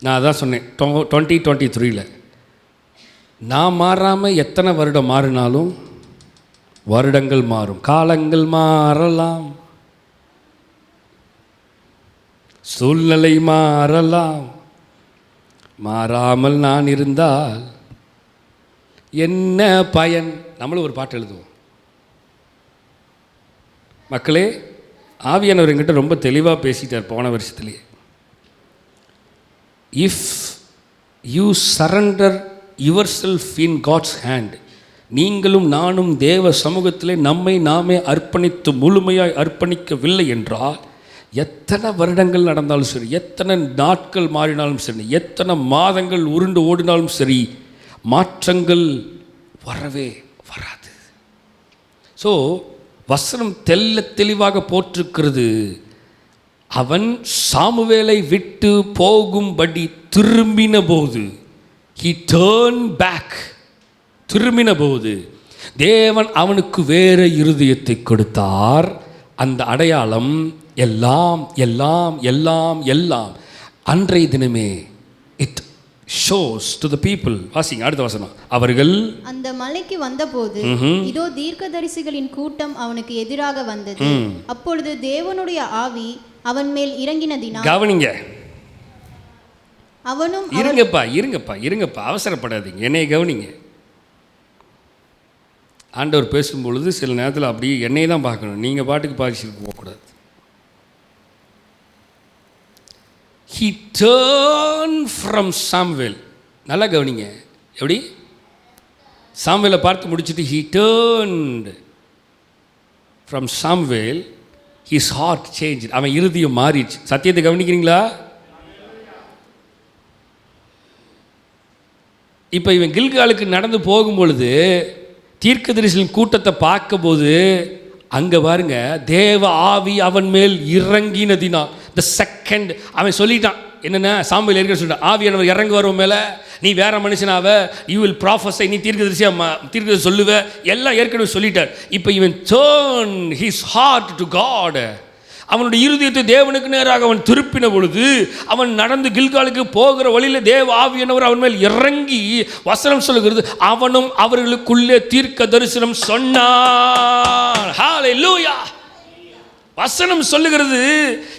நான் அதான் சொன்னேன் 2023 நான் மாறாமல் எத்தனை வருடம் மாறினாலும் வருடங்கள் மாறும், காலங்கள் மாறலாம், சூழ்நிலை மாறலாம். மாறாமல் நான் இருந்தால் என்ன பயன்? நம்மளும் ஒரு பாட்டு எழுதுவோம். மக்களே, ஆவியானவர் என்கிட்ட ரொம்ப தெளிவாக பேசிட்டார் போன வருஷத்துலேயே. If you surrender yourself in God's hand, நீங்களும் நானும் தேவ சமூகத்திலே நம்மை நாமே அர்ப்பணித்து முழுமையாய் அர்ப்பணிக்கவில்லை என்றால் எத்தனை வருடங்கள் நடந்தாலும் சரி, எத்தனை நாட்கள் மாறினாலும் சரி, எத்தனை மாதங்கள் உருண்டு ஓடினாலும் சரி, மாற்றங்கள் வரவே வராது. ஸோ வசனம் தெளிவாக போட்டிருக்கிறது. அவன் சாமுவேலை விட்டு போகும்படி திரும்பின போது, he turned back, திரும்பின போது தேவன் அவனுக்கு வேற இருதயத்தை கொடுத்தார். அந்த அடையாளம் எல்லாம் எல்லாம் எல்லாம் எல்லாம் அன்றைய தினமே it shows to the people. வாசிங்க அடுத்த வசனம். அவர்கள் அந்த மலைக்கு வந்தபோது இதோ தீர்க்கதரிசிகளின் கூட்டம் அவனுக்கு எதிராக வந்தது. அப்பொழுது தேவனுடைய ஆவி அவன் மேல் இறங்கினதினால், கவனிங்க, அவனும் இருங்கப்பா அவசரப்படாதீங்க, என்னைய கவனிங்க. ஆண்டவர் பேசும்பொழுது சில நேரத்தில் அப்படி என்னையை தான் பார்க்கணும், நீங்கள் பாட்டுக்கு பாதிச்சுட்டு போகக்கூடாது. He turned from Samuel. நல்லா கவனிங்க. எப்படி? சாமுவேலை பார்த்து முடிச்சுட்டு he turned from Samuel, his heart changed. அவன் இருதயம் மாறிடுச்சு. சத்தியத்தை கவனிக்கிறீங்களா? இப்போ இவன் கில்காலுக்கு நடந்து போகும்பொழுது தீர்க்கதரிசிகளின் கூட்டத்தை பார்க்கும்போது அங்கே பாருங்க, தேவ ஆவி அவன் மேல் இறங்கினதினா த செகண்ட் அவன் சொல்லிட்டான். என்னென்ன சாமுவேல் ஏற்கனவே சொல்லிட்டான், ஆவியானவர் இறங்கி வரும் மேலே நீ வேற மனுஷனாவ, யூ வில் ப்ராஃபஸை, நீ தீர்க்கதரிசி சொல்லுவ, எல்லாம் ஏற்கனவே சொல்லிட்டார். இப்போ இவன் turn his heart to God. அவனுடைய இருதயத்தை தேவனுக்கு நேராக அவன் திருப்பின பொழுது அவன் நடந்து கில்காலுக்கு போகிற வழியில் தேவ ஆவியானவர் அவன் மேல் இறங்கி, வசனம் சொல்லுகிறது, அவனும் அவர்களுக்குள்ளே தீர்க்க தரிசனம் சொன்னான். ஹல்லேலூயா. வசனம் சொல்லுகிறது,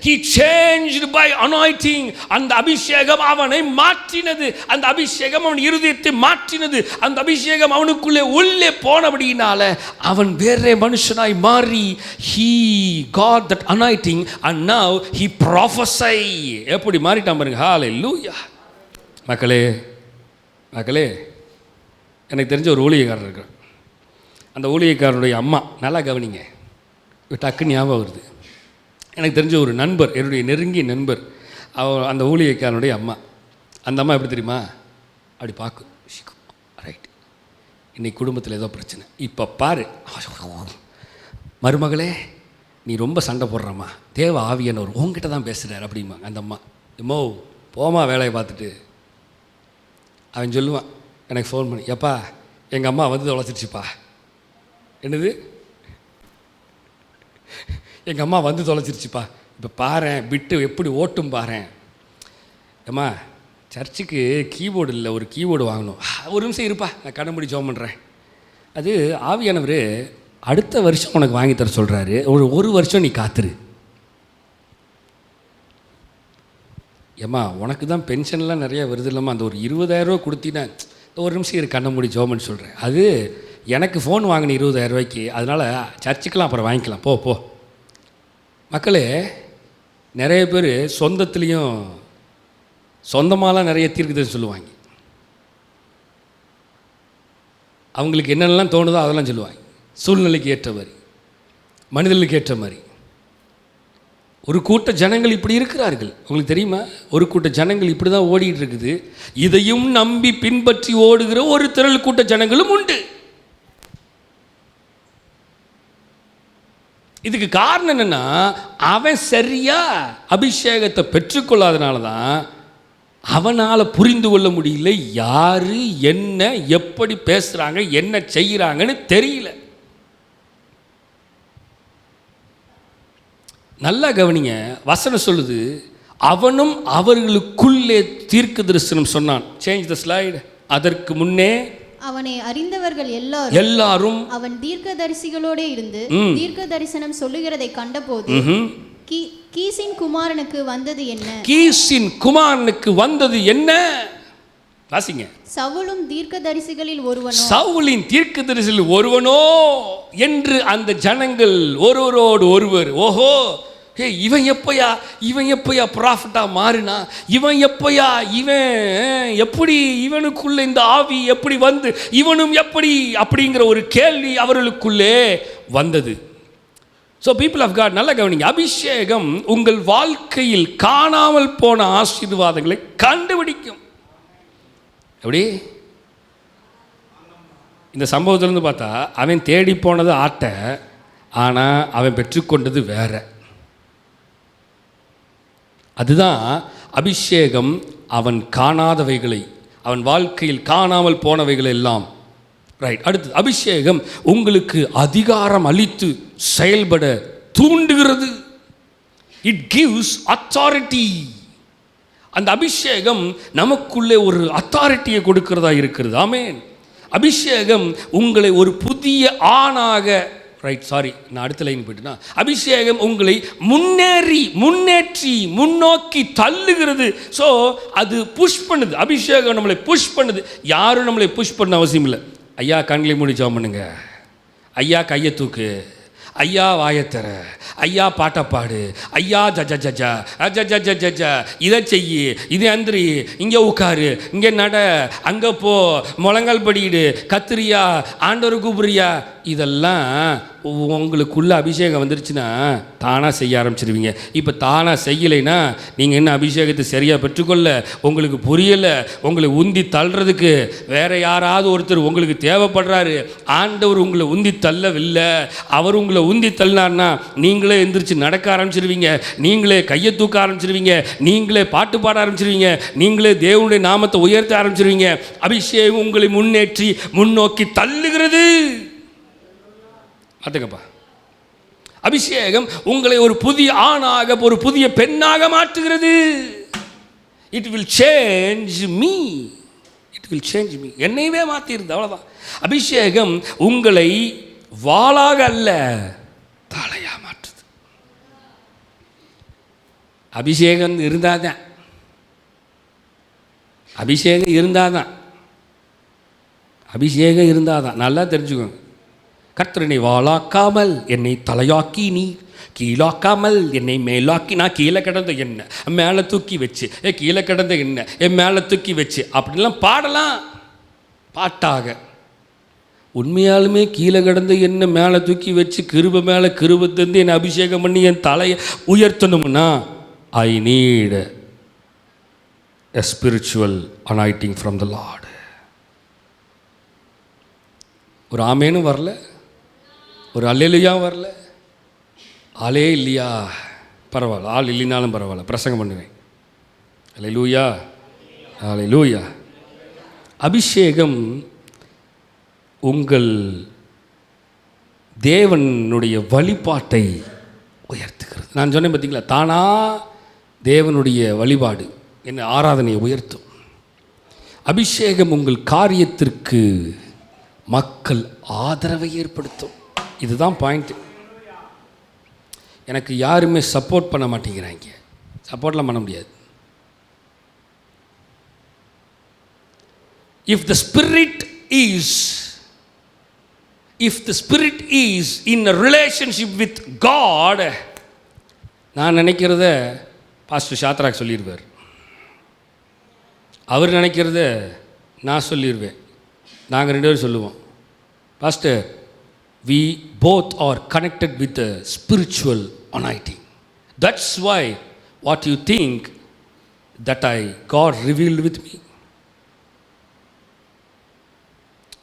he changed by anointing. அந்த அபிஷேகம் அவனை மாற்றினது. அந்த அபிஷேகம் அவன் இருதயத்தை மாற்றினது. அந்த அபிஷேகம் அவனுக்குள்ளே உள்ளே போனபடியினால அவன் வேற மனுஷனாய் மாறி, he got that anointing and now he prophesy. எப்படி மாறிட்டான் பாருங்க. ஹல்லேலூயா. மக்களே, எனக்கு தெரிஞ்ச ஒரு ஊழியக்காரர் இருக்கார். அந்த ஊழியக்காரனுடைய அம்மா, நல்லா கவனிங்க, டக்கு ஞாபகம் வருது. எனக்கு தெரிஞ்ச ஒரு நண்பர், என்னுடைய நெருங்கிய நண்பர், அந்த ஊழியக்காரனுடைய அம்மா. அந்த அம்மா எப்படி தெரியுமா? அப்படி பார்க்கும், ரைட், இன்னைக்கு குடும்பத்தில் ஏதோ பிரச்சனை, இப்போ பாரு மருமகளே நீ ரொம்ப சண்டை போடுறம்மா, தேவ ஆவியானவர் உங்ககிட்ட தான் பேசுகிறார் அப்படிம்பாங்க அந்த அம்மா. எம்மோ போமா வேலையை பார்த்துட்டு. அவன் சொல்லுவான் எனக்கு ஃபோன் பண்ணி, எப்பா எங்கள் அம்மா வந்து தொலைச்சிருச்சுப்பா. என்னது? எங்கள் அம்மா வந்து தொலைச்சிருச்சுப்பா. இப்போ பாரேன் விட்டு எப்படி ஓட்டும் பாரேன். ஏம்மா சர்ச்சுக்கு கீபோர்டு இல்லை, ஒரு கீபோர்டு வாங்கணும். ஒரு நிமிஷம் இருப்பா, நான் கண்ணமுடி ஜெபம் பண்ணுறேன். அது ஆவியானவர் அடுத்த வருஷம் உனக்கு வாங்கி தர சொல்கிறாரு, ஒரு வருஷம் நீ காத்துரு. ஏம்மா உனக்கு தான் பென்ஷன்லாம் நிறையா வருது இல்லைம்மா, அந்த ஒரு 20,000 ரூபா கொடுத்தீங்கன்னா ஒரு நிமிஷம் இரு கண்ணமுடி ஜெபம்னு சொல்கிறேன். அது எனக்கு ஃபோன் வாங்கின 20,000 ரூபாய்க்கு, அதனால் சர்ச்சுக்கெலாம் அப்புறம் வாங்கிக்கலாம், போ. மக்களே, நிறைய பேர் சொந்தமாலாம் நிறைய தீர்க்கதரிசனம் சொல்லுவாங்க. அவங்களுக்கு என்னென்னலாம் தோணுதோ அதெல்லாம் சொல்லுவாங்க, சூழ்நிலைக்கு ஏற்ற மாதிரி, மனிதர்களுக்கு ஏற்ற மாதிரி. ஒரு கூட்ட ஜனங்கள் இப்படி இருக்கிறார்கள். உங்களுக்கு தெரியுமா? ஒரு கூட்ட ஜனங்கள் இப்படி தான் ஓடிட்டு இருக்குது. இதையும் நம்பி பின்பற்றி ஓடுகிற ஒரு திரள் கூட்ட ஜனங்களும் உண்டு. இதுக்கு காரணம் என்னன்னா, அவன் சரியா அபிஷேகத்தை பெற்றுக்கொள்ளாதனால தான் அவனால் புரிந்து கொள்ள முடியல. யாரு என்ன எப்படி பேசுறாங்க, என்ன செய்கிறாங்கன்னு தெரியல. நல்லா கவனிங்க, வசனம் சொல்லுது, அவனும் அவர்களுக்குள்ளே தீர்க்க தரிசனம் சொன்னான். Change the slide. அதற்கு முன்னே அவனை அறிந்தவர்கள் எல்லாரும் அவன் தீர்க்கதரிசிகளோட இருந்து தீர்க்க தரிசனம் சொல்லுகிறதை கண்டபோது கீசின் குமாரனுக்கு வந்தது என்ன? கீசின் குமாரனுக்கு வந்தது என்ன? வாசிங்க. சவுலும் தீர்க்கதரிசிகளில் ஒருவனோ, சவுலின் தீர்க்கதரிசிகளில் ஒருவனோ என்று அந்த ஜனங்கள் ஒருவரோடு ஒருவர், ஓஹோ, இவன் எப்பயா ப்ராஃபிட்டா மாறினா, இவன் எப்படி இவனுக்குள்ள இந்த ஆவி எப்படி வந்து இவனும் எப்படி அப்படிங்கிற ஒரு கேள்வி அவர்களுக்குள்ளே வந்தது. ஸோ பீப்புள் ஆஃப் காட், நல்ல கவனிங்க. அபிஷேகம் உங்கள் வாழ்க்கையில் காணாமல் போன ஆசீர்வாதங்களை கண்டுபிடிக்கும். எப்படி? இந்த சம்பவத்திலிருந்து பார்த்தா அவன் தேடி போனது ஆட்டை, ஆனால் அவன் பெற்றுக்கொண்டது வேற. அதுதான் அபிஷேகம். அவன் காணாதவைகளை, அவன் வாழ்க்கையில் காணாமல் போனவைகளை எல்லாம். ரைட். அடுத்து, அபிஷேகம் உங்களுக்கு அதிகாரம் அளித்து செயல்பட தூண்டுகிறது. It gives authority. அந்த அபிஷேகம் நமக்குள்ளே ஒரு அத்தாரிட்டியை கொடுக்கிறதா இருக்கிறது. ஆமென். அபிஷேகம் உங்களை ஒரு புதிய ஆணாக, ரைட், சாரி, நான் அடுத்த லைன் போயிட்டுனா, அபிஷேகம் உங்களை முன்னேற்றி முன்னோக்கி தள்ளுகிறது. ஸோ அது புஷ் பண்ணுது. அபிஷேகம் நம்மளை புஷ் பண்ணுது. யாரும் நம்மளை புஷ் பண்ண அவசியம் இல்லை. ஐயா கண்களை மூடி ஜெபம் பண்ணுங்க, ஐயா கையை தூக்கு, ஐயா வாயத்தர, ஐயா பாட்டப்பாடு, ஐயா ஜஜ இதை செய்யி, இது அந்திரி, இங்கே உட்காரு, இங்கே நட, அங்கே போ, முழங்கால் படிக்கிடு, கத்திரியா, ஆண்டவர் கூப்பிடுறியா, இதெல்லாம் உங்களுக்குள்ள அபிஷேகம் வந்துருச்சுன்னா தானாக செய்ய ஆரம்பிச்சிருவீங்க. இப்போ தானாக செய்யலைன்னா நீங்கள் என்ன அபிஷேகத்தை சரியாக பெற்றுக்கொள்ள உங்களுக்கு புரியலை. உங்களை உந்தி தள்ளுறதுக்கு வேற யாராவது ஒருத்தர் உங்களுக்கு தேவைப்படுறாரு. ஆண்டவர் உங்களை உந்தி தள்ளவில்லை. அவர் உங்களை உந்தி தள்ளினார்னா நீங்களே எந்திரிச்சு நடக்க ஆரம்பிச்சிருவீங்க, நீங்களே கையை தூக்க ஆரம்பிச்சிருவீங்க, நீங்களே பாட்டு பாட ஆரம்பிச்சிருவீங்க, நீங்களே தேவனுடைய நாமத்தை உயர்த்த ஆரம்பிச்சிருவீங்க. அபிஷேகம் உங்களை முன்னேற்றி முன்னோக்கி தள்ளுகிறது. பார்த்துக்கப்பா, அபிஷேகம் உங்களை ஒரு புதிய ஆணாக, ஒரு புதிய பெண்ணாக மாற்றுகிறது. It will change me, it will change me. என்னையவே மாற்றிருது, அவ்வளோதான். அபிஷேகம் உங்களை வாளாக அல்ல தலையா மாற்றுது. அபிஷேகம் இருந்தாதான், அபிஷேகம் இருந்தாதான், அபிஷேகம் இருந்தாதான். நல்லா தெரிஞ்சுக்கோங்க. கர்த்தரனை வாளாக்காமல் என்னை தலையாக்கி, நீ கீழாக்காமல் என்னை மேலாக்கி. நான் கீழே கிடந்த என்ன மேலே தூக்கி வச்சு, கீழே கிடந்த என்ன என் மேலே தூக்கி வச்சு அப்படிலாம் பாடலாம் பாட்டாக. உண்மையாலுமே கீழே கிடந்த என்ன மேலே தூக்கி வச்சு கிருபை மேலே கிருபை தந்து என்னை அபிஷேகம் பண்ணி என் தலையை உயர்த்தணும்னா I need a spiritual anointing from the lord. ஒரு ஆமேனும் வரல, ஒரு அல்லேலூயாவும் வரல, ஆளே இல்லையா பரவாயில்ல, ஆள் இல்லைனாலும் பரவாயில்ல, பிரசங்கம் பண்ணுவேன். அல்லேலூயா, அல்லேலூயா. அபிஷேகம் உங்கள் தேவனுடைய வழிபாட்டை உயர்த்துகிறது. நான் சொன்னேன் பார்த்தீங்களா, தானா தேவனுடைய வழிபாடு என்ன ஆராதனையை உயர்த்தும். அபிஷேகம் உங்கள் காரியத்திற்கு மக்கள் ஆதரவை ஏற்படுத்தும். இதுதான் பாயிண்ட். எனக்கு யாருமே சப்போர்ட் பண்ண மாட்டேங்கிறாங்க. சப்போர்ட்லாம் பண்ண முடியாது. If the spirit is in a relationship with God, நான் நினைக்கிறத பாஸ்டர் சாத்ராக் சொல்லிடுவார், அவர் நினைக்கிறத நான் சொல்லிடுவேன், நாங்கள் ரெண்டு பேரும் சொல்லுவோம். Pastor, we both are connected with the spiritual anointing. That's why what you think that God revealed with me,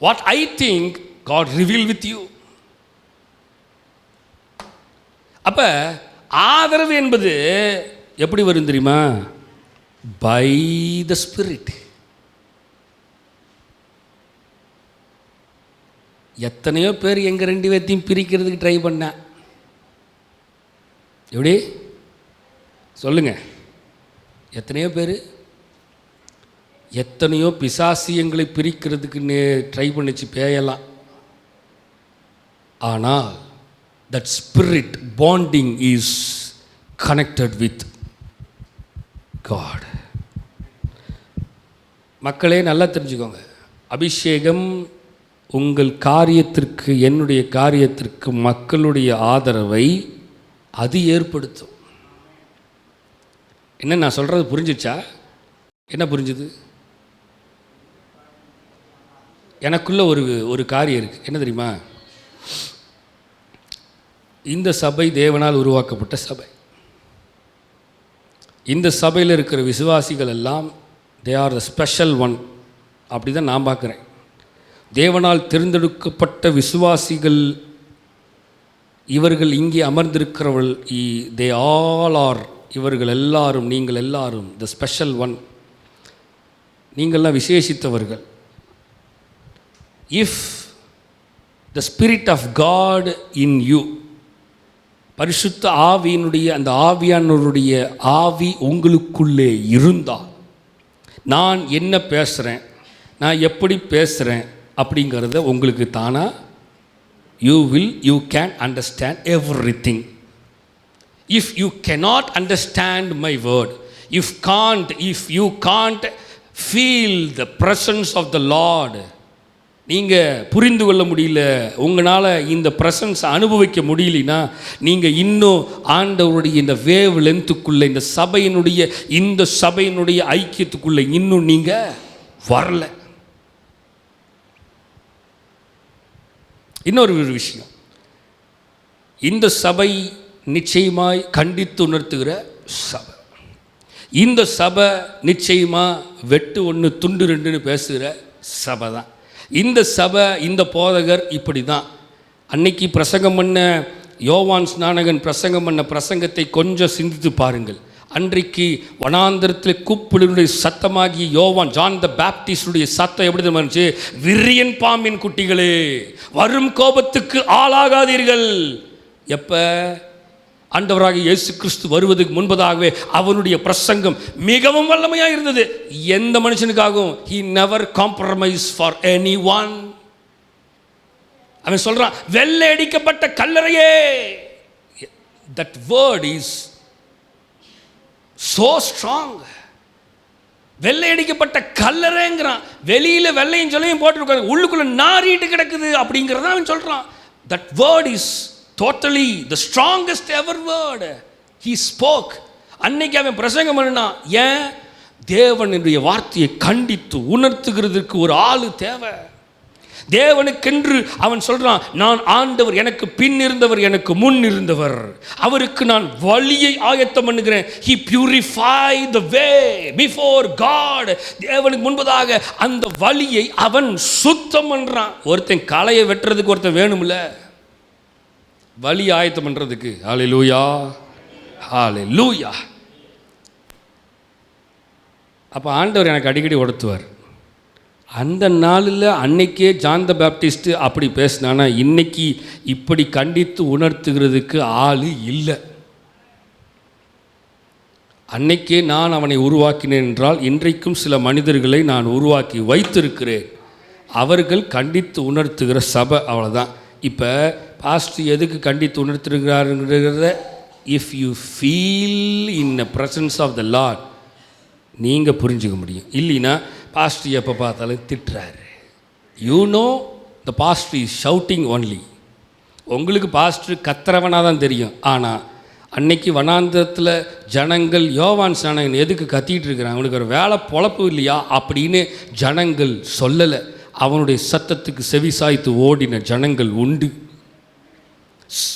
what I think God revealed with you. அப்போ ஆதரவு என்பது எப்படி வரும் தெரியுமா? By the spirit. எத்தனையோ பேர் எங்கள் 2 பேர்த்தையும் பிரிக்கிறதுக்கு ட்ரை பண்ணேன். எப்படி சொல்லுங்க? எத்தனையோ பேர், எத்தனையோ பிசாசியங்களை பிரிக்கிறதுக்கு ட்ரை பண்ணிச்சு பேயெல்லாம். ஆனால் that spirit bonding is connected with God. மக்களே நல்லா தெரிஞ்சுக்கோங்க, அபிஷேகம் உங்கள் காரியத்திற்கு, என்னுடைய காரியத்திற்கு மக்களுடைய ஆதரவை அது ஏற்படுத்தும். என்ன நான் சொல்கிறது புரிஞ்சிச்சா? என்ன புரிஞ்சுது? எனக்குள்ள ஒரு காரியம் இருக்குது. என்ன தெரியுமா? இந்த சபை தேவனால் உருவாக்கப்பட்ட சபை. இந்த சபையில் இருக்கிற விசுவாசிகள் எல்லாம் they are the special one. அப்படி தான் நான் பார்க்குறேன். தேவனால் தேர்ந்தெடுக்கப்பட்ட விசுவாசிகள் இவர்கள். இங்கே அமர்ந்திருக்கிறவர்கள் தே ஆல் ஆர், இவர்கள் எல்லாரும், நீங்கள் எல்லாரும் த ஸ்பெஷல் ஒன். நீங்கள்லாம் விசேஷித்தவர்கள். If the spirit of God in you, பரிசுத்த ஆவியினுடைய அந்த ஆவியானவருடைய ஆவி உங்களுக்குள்ளே இருந்தால், நான் என்ன பேசுகிறேன், நான் எப்படி பேசுகிறேன் அப்படிங்கிறத உங்களுக்கு தானா you can understand everything. If you cannot understand my word, if you can't feel the presence of the Lord, நீங்கள் புரிந்து கொள்ள முடியல, உங்களால் இந்த ப்ரெசன்ஸ் அனுபவிக்க முடியலனா, நீங்கள் இன்னும் ஆண்டவருடைய இந்த வேவ் லென்த்துக்குள்ளே, இந்த சபையினுடைய ஐக்கியத்துக்குள்ளே இன்னும் நீங்கள் வரல. இன்னொரு விஷயம், இந்த சபை நிச்சயமாய் கண்டித்து உணர்த்துகிற சபை. இந்த சபை நிச்சயமாக வெட்டு 1 துண்டு 2ன்னு பேசுகிற சபை தான். இந்த சபை, இந்த போதகர் இப்படி தான். அன்னைக்கு பிரசங்கம் பண்ண யோவான் ஸ்நானகன் பிரசங்கம் பண்ண பிரசங்கத்தை கொஞ்சம் சிந்தித்து பாருங்கள். அன்றைக்கு வனாந்தரத்தில் கூப்பிடுடைய சத்தமாகிய யோவான், ஜான் த பேப்டிஸ்டுடைய சத்தம் எப்படி இருந்துச்சு? விரியன் பாம்பின் குட்டிகளே, வரும் கோபத்துக்கு ஆளாகாதீர்கள். எப்போ? ஆண்டவராக இயேசு கிறிஸ்து வருவதற்கு முன்பதாகவே அவனுடைய பிரசங்கம் மிகவும் வல்லமையாக இருந்தது. எந்த மனுஷனுக்காகவும் he never compromised for anyone. அவன் சொல்றான், வெள்ளை அடிக்கப்பட்ட கல்லறையே. that word is so strong. வெள்ளை அடிக்கப்பட்ட கல்லறைங்கிறான். வெளியில வெள்ளையும் சொல்லையும் போட்டுருக்காங்க, உள்ளுக்குள்ள நாரிட்டு கிடக்குது அப்படிங்கிறத அவன் சொல்றான். that word is totally the strongest ever word he spoke. அன்னைக்கு அவன் பிரசங்கம் பண்ணா. ஏன்? தேவனுடைய வார்த்தையை கண்டித்து உணர்த்துகிறதுக்கு ஒரு ஆளு தேவை. தேவனுக்கென்று அவன் சொல்றான், நான் ஆண்டவர், எனக்கு பின் இருந்தவர், எனக்கு முன் இருந்தவர், அவருக்கு நான் வழியை ஆயத்தம் பண்ணுகிறேன். he purified the way before God. தேவனுக்கு முன்பதாக அந்த வழியை அவன் சுத்தம் பண்றான். ஒருத்தன் களையை வெட்டுறதுக்கு ஒருத்தன் வேணும்ல, வழி ஆயத்தம் பண்ணுறதுக்கு. ஹல்லேலூயா, ஹல்லேலூயா. அப்போ ஆண்டவர் எனக்கு அடிக்கடி உணர்த்துவார். அந்த நாளில் அன்னைக்கே ஜான் த பேப்டிஸ்ட் அப்படி பேசினானா, இன்னைக்கு இப்படி கண்டித்து உணர்த்துகிறதுக்கு ஆள் இல்லை. அன்னைக்கே நான் அவனை உருவாக்கினேன் என்றால், இன்றைக்கும் சில மனிதர்களை நான் உருவாக்கி வைத்திருக்கிறேன். அவர்கள் கண்டித்து உணர்த்துகிற சபை, அவ்வளோதான். இப்போ பாஸ்டர் எதுக்கு கண்டித்து உணர்த்துகிறாருங்கிறத, if you feel in the presence of the lord, நீங்கள் புரிஞ்சுக்க முடியும். இல்லைன்னா பாஸ்டர் எப்போ பார்த்தாலும் திட்டுறாரு. You know the pastor is shouting only. உங்களுக்கு பாஸ்டர் கத்துறவனாக தான் தெரியும். ஆனால் அன்னைக்கு வனாந்தரத்தில் ஜனங்கள் யோவான் ஸ்நானகன் எதுக்கு கத்திட்டு இருக்கிறான், அவனுக்கு ஒரு வேலை பொழப்பு இல்லையா அப்படின்னு ஜனங்கள் சொல்லலை. அவனுடைய சத்தத்துக்கு செவி சாய்த்து ஓடின ஜனங்கள் உண்டு.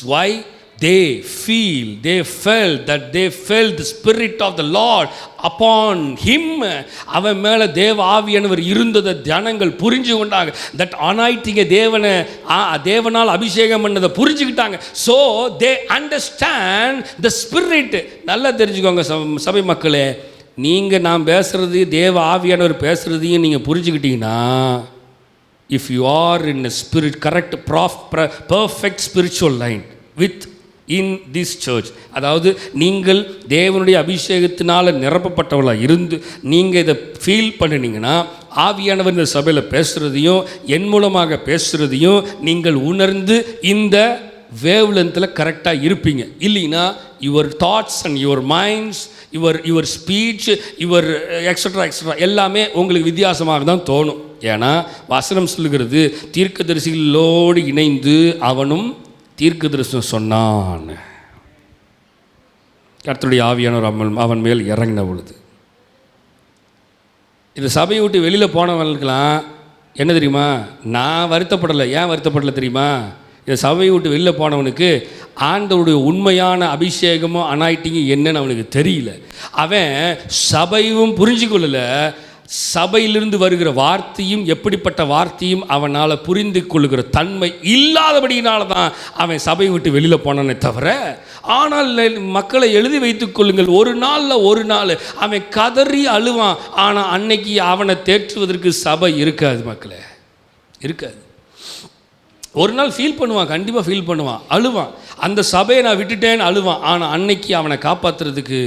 Why? they felt the spirit of the Lord upon him. அவன் மேல தேவ ஆவியானவர் இருந்ததை ஜனங்கள் புரிஞ்சு கொண்டாங்க. that anointing தேவனால் அபிஷேகம் பண்ணதை புரிஞ்சுக்கிட்டாங்க. so they understand the spirit. நல்லா தெரிஞ்சுக்கோங்க சபை மக்களே, நீங்கள் நான் பேசுகிறது தேவ ஆவியானவர் பேசுகிறதையும் நீங்கள் புரிஞ்சுக்கிட்டீங்கன்னா, if you are in a spirit correct perfect spiritual line with in this church, அதாவது நீங்கள் தேவனுடைய அபிஷேகத்தினால் நிரப்பப்பட்டவர்களாக இருந்து நீங்கள் இதை ஃபீல் பண்ணினீங்கன்னா, ஆவியானவர் இந்த சபையில் பேசுகிறதையும் என் மூலமாக பேசுகிறதையும் நீங்கள் உணர்ந்து இந்த வேவ் லென்த்தில் கரெக்டாக இருப்பீங்க. இல்லைன்னா your thoughts and your minds, your speech, your extra எல்லாமே உங்களுக்கு வித்தியாசமாக தான் தோணும். ஏன்னா வசனம் சொல்லுகிறது, தீர்க்கதரிசிகளோடு இணைந்து அவனும் தீர்க்க தரிசனம் சொன்னான். கர்த்தருடைய ஆவியானவர் அவன் மேல் இறங்கின பொழுது, இந்த சபையை விட்டு வெளியில் போனவங்களுக்கெல்லாம் என்ன தெரியுமா, நான் வருத்தப்படலை. ஏன் வருத்தப்படலை தெரியுமா? இந்த சபையை விட்டு வெளியில் போனவனுக்கு ஆண்டவருடைய உண்மையான அபிஷேகமோ அனாயிட்டிங்கும் என்னன்னு அவனுக்கு தெரியல. அவன் சபையும் புரிஞ்சுக்கொள்ளலை, சபையிலிருந்து வருகிற வார்த்தையும் எப்படிப்பட்ட வார்த்தையும் அவனால் புரிந்து கொள்ளுகிற தன்மை இல்லாதபடியினால தான் அவன் சபையை விட்டு வெளியில் போனானே தவிர. ஆனால் மக்களை எழுதி வைத்துக் கொள்ளுங்கள், ஒரு நாள் அவன் கதறி அழுவான். ஆனால் அன்னைக்கு அவனை தேற்றுவதற்கு சபை இருக்காது மக்களே, இருக்காது. ஒரு நாள் ஃபீல் பண்ணுவான், கண்டிப்பாக ஃபீல் பண்ணுவான், அழுவான். அந்த சபையை நான் விட்டுட்டேன்னு அழுவான். ஆனால் அன்னைக்கு அவனை காப்பாற்றுறதுக்கு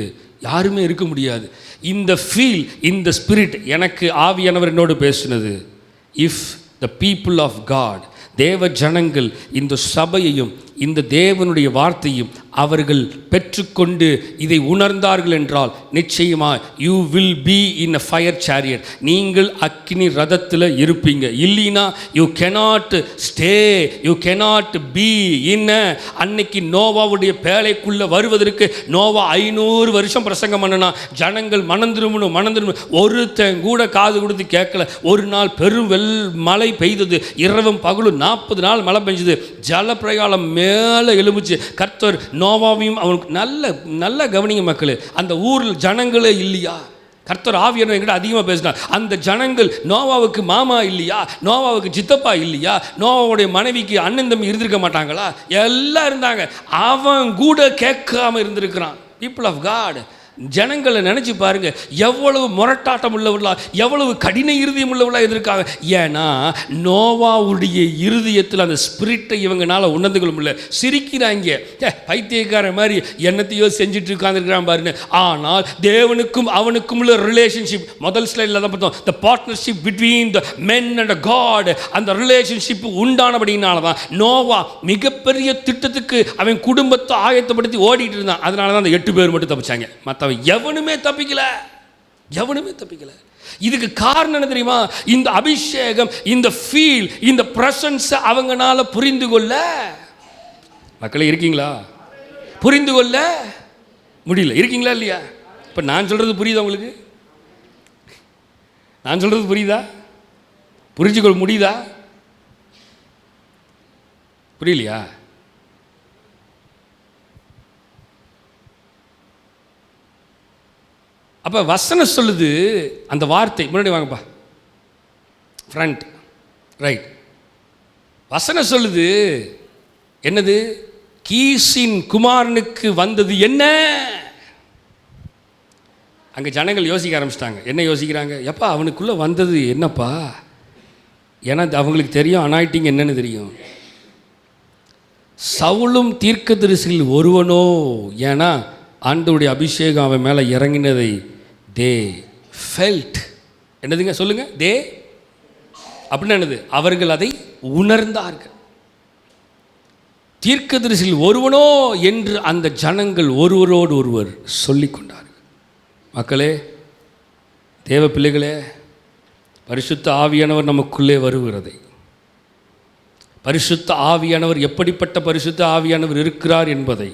யாருமே இருக்க முடியாது. இந்த ஃபீல், இந்த ஸ்பிரிட் எனக்கு ஆவியானவர் என்னோடு பேசினது. If the people of God, தேவ ஜனங்கள் இந்த சபையையும் இந்த தேவனுடைய வார்த்தையும் அவர்கள் பெற்றுக்கொண்டு இதை உணர்ந்தார்கள் என்றால் நிச்சயமாக you will be in a fire chariot, நீங்கள் அக்கினி ரதத்தில் இருப்பீங்க. இல்லைனா you cannot stay, you cannot be in. அன்னைக்கு நோவாவுடைய பேழைக்குள்ளே வருவதற்கு நோவா 500 வருஷம் பிரசங்கம் பண்ணனா, ஜனங்கள் மனந்திரும்பணும். ஒருத்தன் கூட காது கொடுத்து கேட்கல. ஒரு நாள் பெரும் மழை பெய்தது, இரவும் பகலும் 40 நாள் மழை பெஞ்சது. ஜலப்பிரயாளம் மேலே எழுமிச்சு. கர்த்தர் நோவாவையும் அவனுக்கு நல்ல கவனிங்க மக்களே, அந்த ஊரில் ஜனங்களே இல்லையா? கர்த்தர் ஆவியானவர் என்கிட்ட அதிகமாக பேசினார். அந்த ஜனங்கள் நோவாவுக்கு மாமா இல்லையா, நோவாவுக்கு சித்தப்பா இல்லையா, நோவாவுடைய மனைவிக்கு அண்ணன் தம்பி இருந்திருக்க மாட்டாங்களா? எல்லாம் இருந்தாங்க. அவன் கூட கேட்காம இருந்திருக்கிறான். பீப்புள் ஆஃப் காட், ஜனங்களை நினச்சி பாருங்க, எவ்வளவு முரட்டாட்டம் உள்ளவர்களா, எவ்வளவு கடின இருதயம் உள்ளவர்களா இருந்திருக்காங்க. ஏன்னா நோவாவுடைய இருதயத்தில் அந்த ஸ்பிரிட்டை இவங்கனால உணர்ந்து கொள்ள முடியல. சிரிக்கிறாங்க, பைத்தியக்கார மாதிரி என்னத்தையோ செஞ்சுட்டு உட்காந்துருக்கிறான் பாருங்க. ஆனால் தேவனுக்கும் அவனுக்கும் உள்ள ரிலேஷன்ஷிப், முதல் ஸ்லைடில் தான் பார்த்தோம், the partnership between the men and God. அந்த ரிலேஷன்ஷிப் உண்டானபடினால தான் நோவா மிகப்பெரிய திட்டத்துக்கு அவன் குடும்பத்தை ஆயத்தப்படுத்தி ஓடிட்டு இருந்தான். அதனால தான் அந்த 8 பேர் மட்டும் தப்பிச்சாங்க. எவனுமே தப்பிக்கல. இதுக்கு காரணம் என்ன தெரியுமா? இந்த அபிஷேகம், இந்த ஃபீல், இந்த பிரசன்ஸ் அவங்கனால புரிந்து கொள்ள. மக்களே இருக்கீங்களா? புரிந்து கொள்ள முடியல. இருக்கீங்களா இல்லையா? இப்போ நான் சொல்றது புரியுதா உங்களுக்கு? நான் சொல்றது புரியுதா? புரிஞ்சுக்கொள்ள முடியுதா? புரியலையா? அப்போ வசனம் சொல்லுது, அந்த வார்த்தை முன்னாடி வாங்கப்பா, ஃப்ரண்ட் ரைட். வசனம் சொல்லுது என்னது? கீசின் குமாரனுக்கு வந்தது என்ன? அங்கே ஜனங்கள் யோசிக்க ஆரம்பிச்சிட்டாங்க. என்ன யோசிக்கிறாங்க? எப்பா அவனுக்குள்ளே வந்தது என்னப்பா? ஏன்னா அவங்களுக்கு தெரியும் அனாயிட்டிங் என்னன்னு தெரியும். சவுலும் தீர்க்கதரிசியில் ஒருவனோ, ஏன்னா ஆண்டவருடைய அபிஷேகம் அவன் மேலே இறங்கினதை தே ஃபெல்ட். என்னதுங்க சொல்லுங்க? தே அப்படின்னு என்னது? அவர்கள் அதை உணர்ந்தார்கள். தீர்க்கதரிசியில் ஒருவனோ என்று அந்த ஜனங்கள் ஒருவரோடு ஒருவர் சொல்லிக் கொண்டார்கள். மக்களே, தேவ பிள்ளைகளே, பரிசுத்த ஆவியானவர் நமக்குள்ளே வருகிறதை, பரிசுத்த ஆவியானவர் எப்படிப்பட்ட பரிசுத்த ஆவியானவர் இருக்கிறார் என்பதை,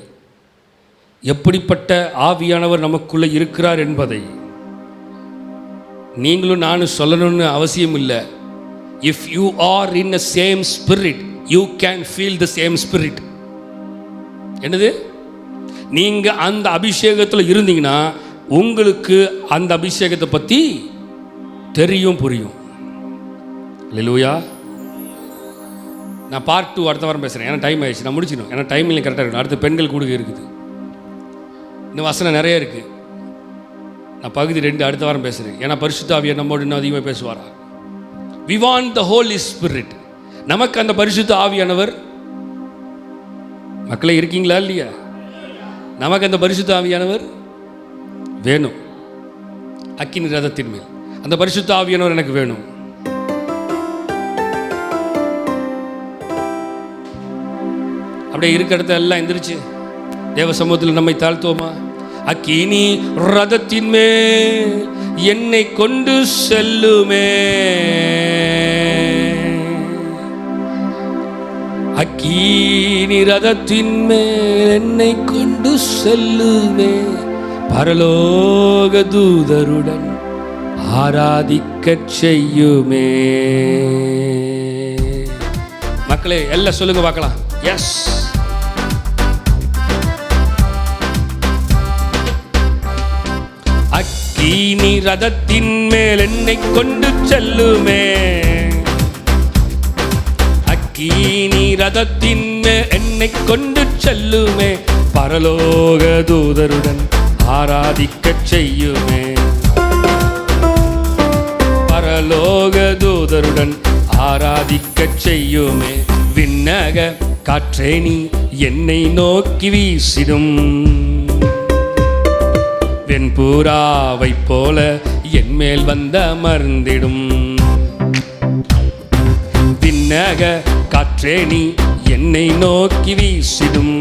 எப்படிப்பட்ட ஆவியானவர் நமக்குள்ளே இருக்கிறார் என்பதை நீங்களும் நானும் சொல்லணும்னு அவசியம் இல்லை. If you are in a same spirit, you can feel the same spirit. என்னது? நீங்கள் அந்த அபிஷேகத்தில் இருந்தீங்கன்னா உங்களுக்கு அந்த அபிஷேகத்தை பற்றி தெரியும், புரியும். அல்லேலூயா. நான் பார்ட் 2 அடுத்த வாரம் பேசுகிறேன். ஏன்னா டைம் ஆயிடுச்சு, நான் முடிச்சிடணும். ஏன்னா டைமில் கரெக்டாக இருக்கணும். அடுத்த பெண்கள் கூடுகை இருக்குது, இன்னும் வசனம் நிறைய இருக்குது. நான் பகுதி 2 அடுத்த வாரம் பேசுகிறேன். ஏன்னா பரிசுத்த ஆவியார் நம்மோடு இன்னும் அதிகமாக பேசுவாரா. We want the Holy Spirit. நமக்கு அந்த பரிசுத்த ஆவியானவர், மக்களே இருக்கீங்களா இல்லையா? நமக்கு அந்த பரிசுத்த ஆவியானவர் வேணும். அக்கினி ரதத்தின் மேல் அந்த பரிசுத்த ஆவியானவர் எனக்கு வேணும். அப்படியே இருக்க இடத்த எல்லாம் எந்திரிச்சு தேவ சமூகத்தில் நம்மை தாழ்த்துவோமா? அக்கினி ரதத்தின் மேல் என்னை கொண்டு செல்லுமே, அக்கினி ரதத்தின் மேல் என்னை கொண்டு செல்லுமே, பரலோக தூதருடன் ஆராதிக்கச் செய்யுமே. மக்களே எல்லாம் சொல்லுங்க பார்க்கலாம். எஸ். அக்கினி ரதத்தின் மேல் என்னை கொண்டு செல்லுமே, அக்கினி ரதத்தின் மேல் என்னை கொண்டு செல்லுமே, பரலோக தூதருடன் ஆராதிக்கச் செய்யுமே, பரலோக தூதருடன் ஆராதிக்கச் செய்யுமே. விண்ணக காற்றே நீ என்னை நோக்கி வீசிடும், வெண்பூராவை போல என் மேல் வந்த அமர்ந்திடும். விண்ணக காற்றே நீ என்னை நோக்கி வீசிடும்,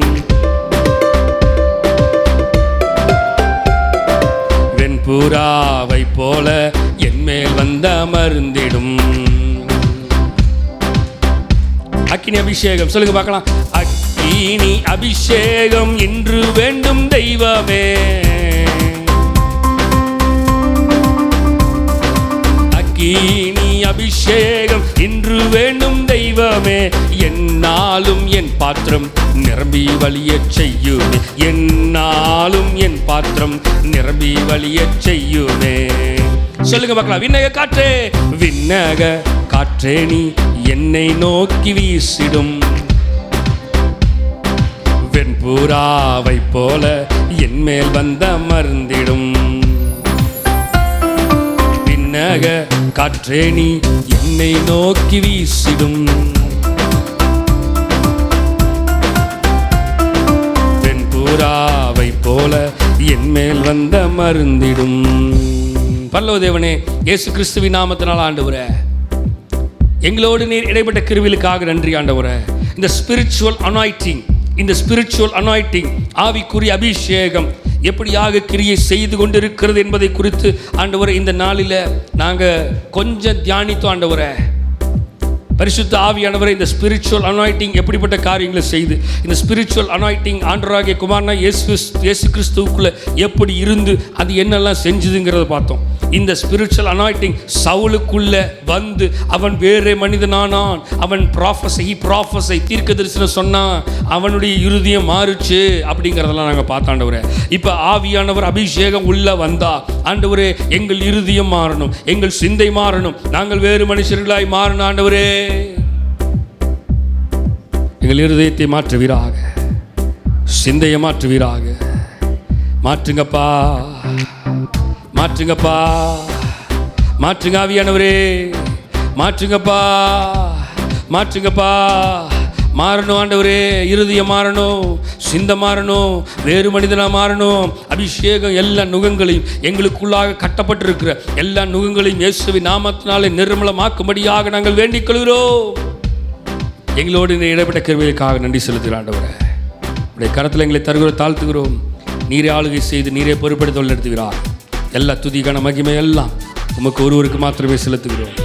வெண்பூராவை போல என் மேல் வந்த அமர்ந்திடும். அக்கினி அபிஷேகம் சொல்லுங்க பார்க்கலாம். அக்கினி அபிஷேகம் இன்று வேண்டும் தெய்வமே, அக்கினி அபிஷேகம் இன்று வேண்டும் தெய்வமே, என்னாலும் என் பாத்திரம் நிரம்பி வழியச் செய்யுமே, என்னாலும் என் பாத்திரம் நிரம்பி வழியச் செய்யுமே. சொல்லுங்க பார்க்கலாம். விண்ணக காற்றே, விண்ணக காற்றே நீ என்னை நோக்கி வீசிடும், வெண்பூராவை போல என் மேல் வந்த அமர்ந்திடும். விண்ணக காற்றே நீ என்னை நோக்கி வீசிடும், வெண்பூராவை போல என் மேல் வந்த அமர்ந்திடும். பரலோக தேவனே, இயேசு கிறிஸ்துவின் நாமத்தினால் ஆண்டவரே, எங்களோடு நீர் இடைப்பட்ட கிருபைகளுக்காக நன்றி ஆண்டவரே. இந்த ஸ்பிரிச்சுவல் அனாயிட்டிங், இந்த ஸ்பிரிச்சுவல் அனாயிட்டிங் ஆவிக்குரிய அபிஷேகம் எப்படியாக கிரியை செய்து கொண்டிருக்கிறது என்பதை குறித்து ஆண்டவரே இந்த நாளில் நாங்கள் கொஞ்சம் தியானித்தோம் ஆண்டவரே. பரிசுத்த ஆவியானவரை இந்த ஸ்பிரிச்சுவல் அனாயிட்டிங் எப்படிப்பட்ட காரியங்களை செய்து, இந்த ஸ்பிரிச்சுவல் அனாயிட்டிங் ஆண்டவராகிய குமாரனா இயேசு கிறிஸ்துவுக்குள்ள எப்படி இருந்து அது என்னெல்லாம் செஞ்சுதுங்கிறத பார்த்தோம். இந்த ஸ்பிரிச்சுவல் அனாயிட்டிங் சவுலுக்குள்ள வந்து அவன் வேறே மனிதனானான். அவன் ப்ராஃபஸை தீர்க்க தரிசனம் சொன்னான், அவனுடைய இருதயம் மாறுச்சு அப்படிங்கிறதெல்லாம் நாங்கள் பார்த்தாண்டவரே. இப்போ ஆவியானவர் அபிஷேகம் உள்ள வந்தா ஆண்டவரே, எங்கள் இருதயம் மாறணும், எங்கள் சிந்தை மாறணும், நாங்கள் வேறு மனுஷர்களாய் மாறணும் ஆண்டவரே. எங்கள் இருதயத்தை மாற்றுவீராக, சிந்தையை மாற்றுவீராக. மாற்றுங்கப்பா, மாற்றுங்கப்பா, மாற்றுங்க ஆவியானவரே, மாற்றுங்கப்பா, மாற்றுங்கப்பா. மாறணும் ஆண்டவரே, இருதயம் மாறணும், சிந்தை மாறணும், வேறு மனிதனாக மாறணும். அபிஷேகம் எல்லா நுகங்களையும், எங்களுக்குள்ளாக கட்டப்பட்டிருக்கிற எல்லா நுகங்களையும் இயேசுவின் நாமத்தினாலே நிர்மலமாக்கும்படியாக நாங்கள் வேண்டிக் கொள்கிறோம். எங்களோடு இந்த இடைப்பட்ட கிருபைகளுக்காக நன்றி செலுத்துகிறோம் ஆண்டவரே. உடைய கரத்தில் எங்களை தாழ்த்துகிறோம். நீரே ஆளுகை செய்து நீரே பொறுப்பெடுத்து நடத்துகிறார். எல்லா துதிக்கான மகிமை எல்லாம் உமக்கு ஒருவருக்கு மாத்திரமே செலுத்துகிறோம்.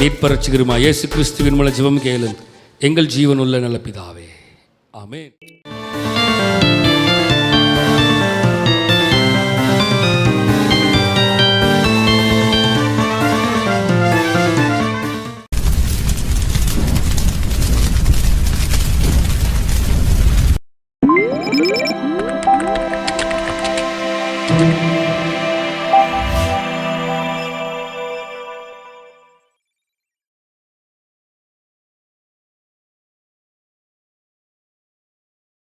மீட்பரட்சிகருமா இயேசு கிறிஸ்துவின் மூலம் ஜெபம் கேளும் எங்கள் ஜீவனுள்ள நல்ல பிதாவே, ஆமென்.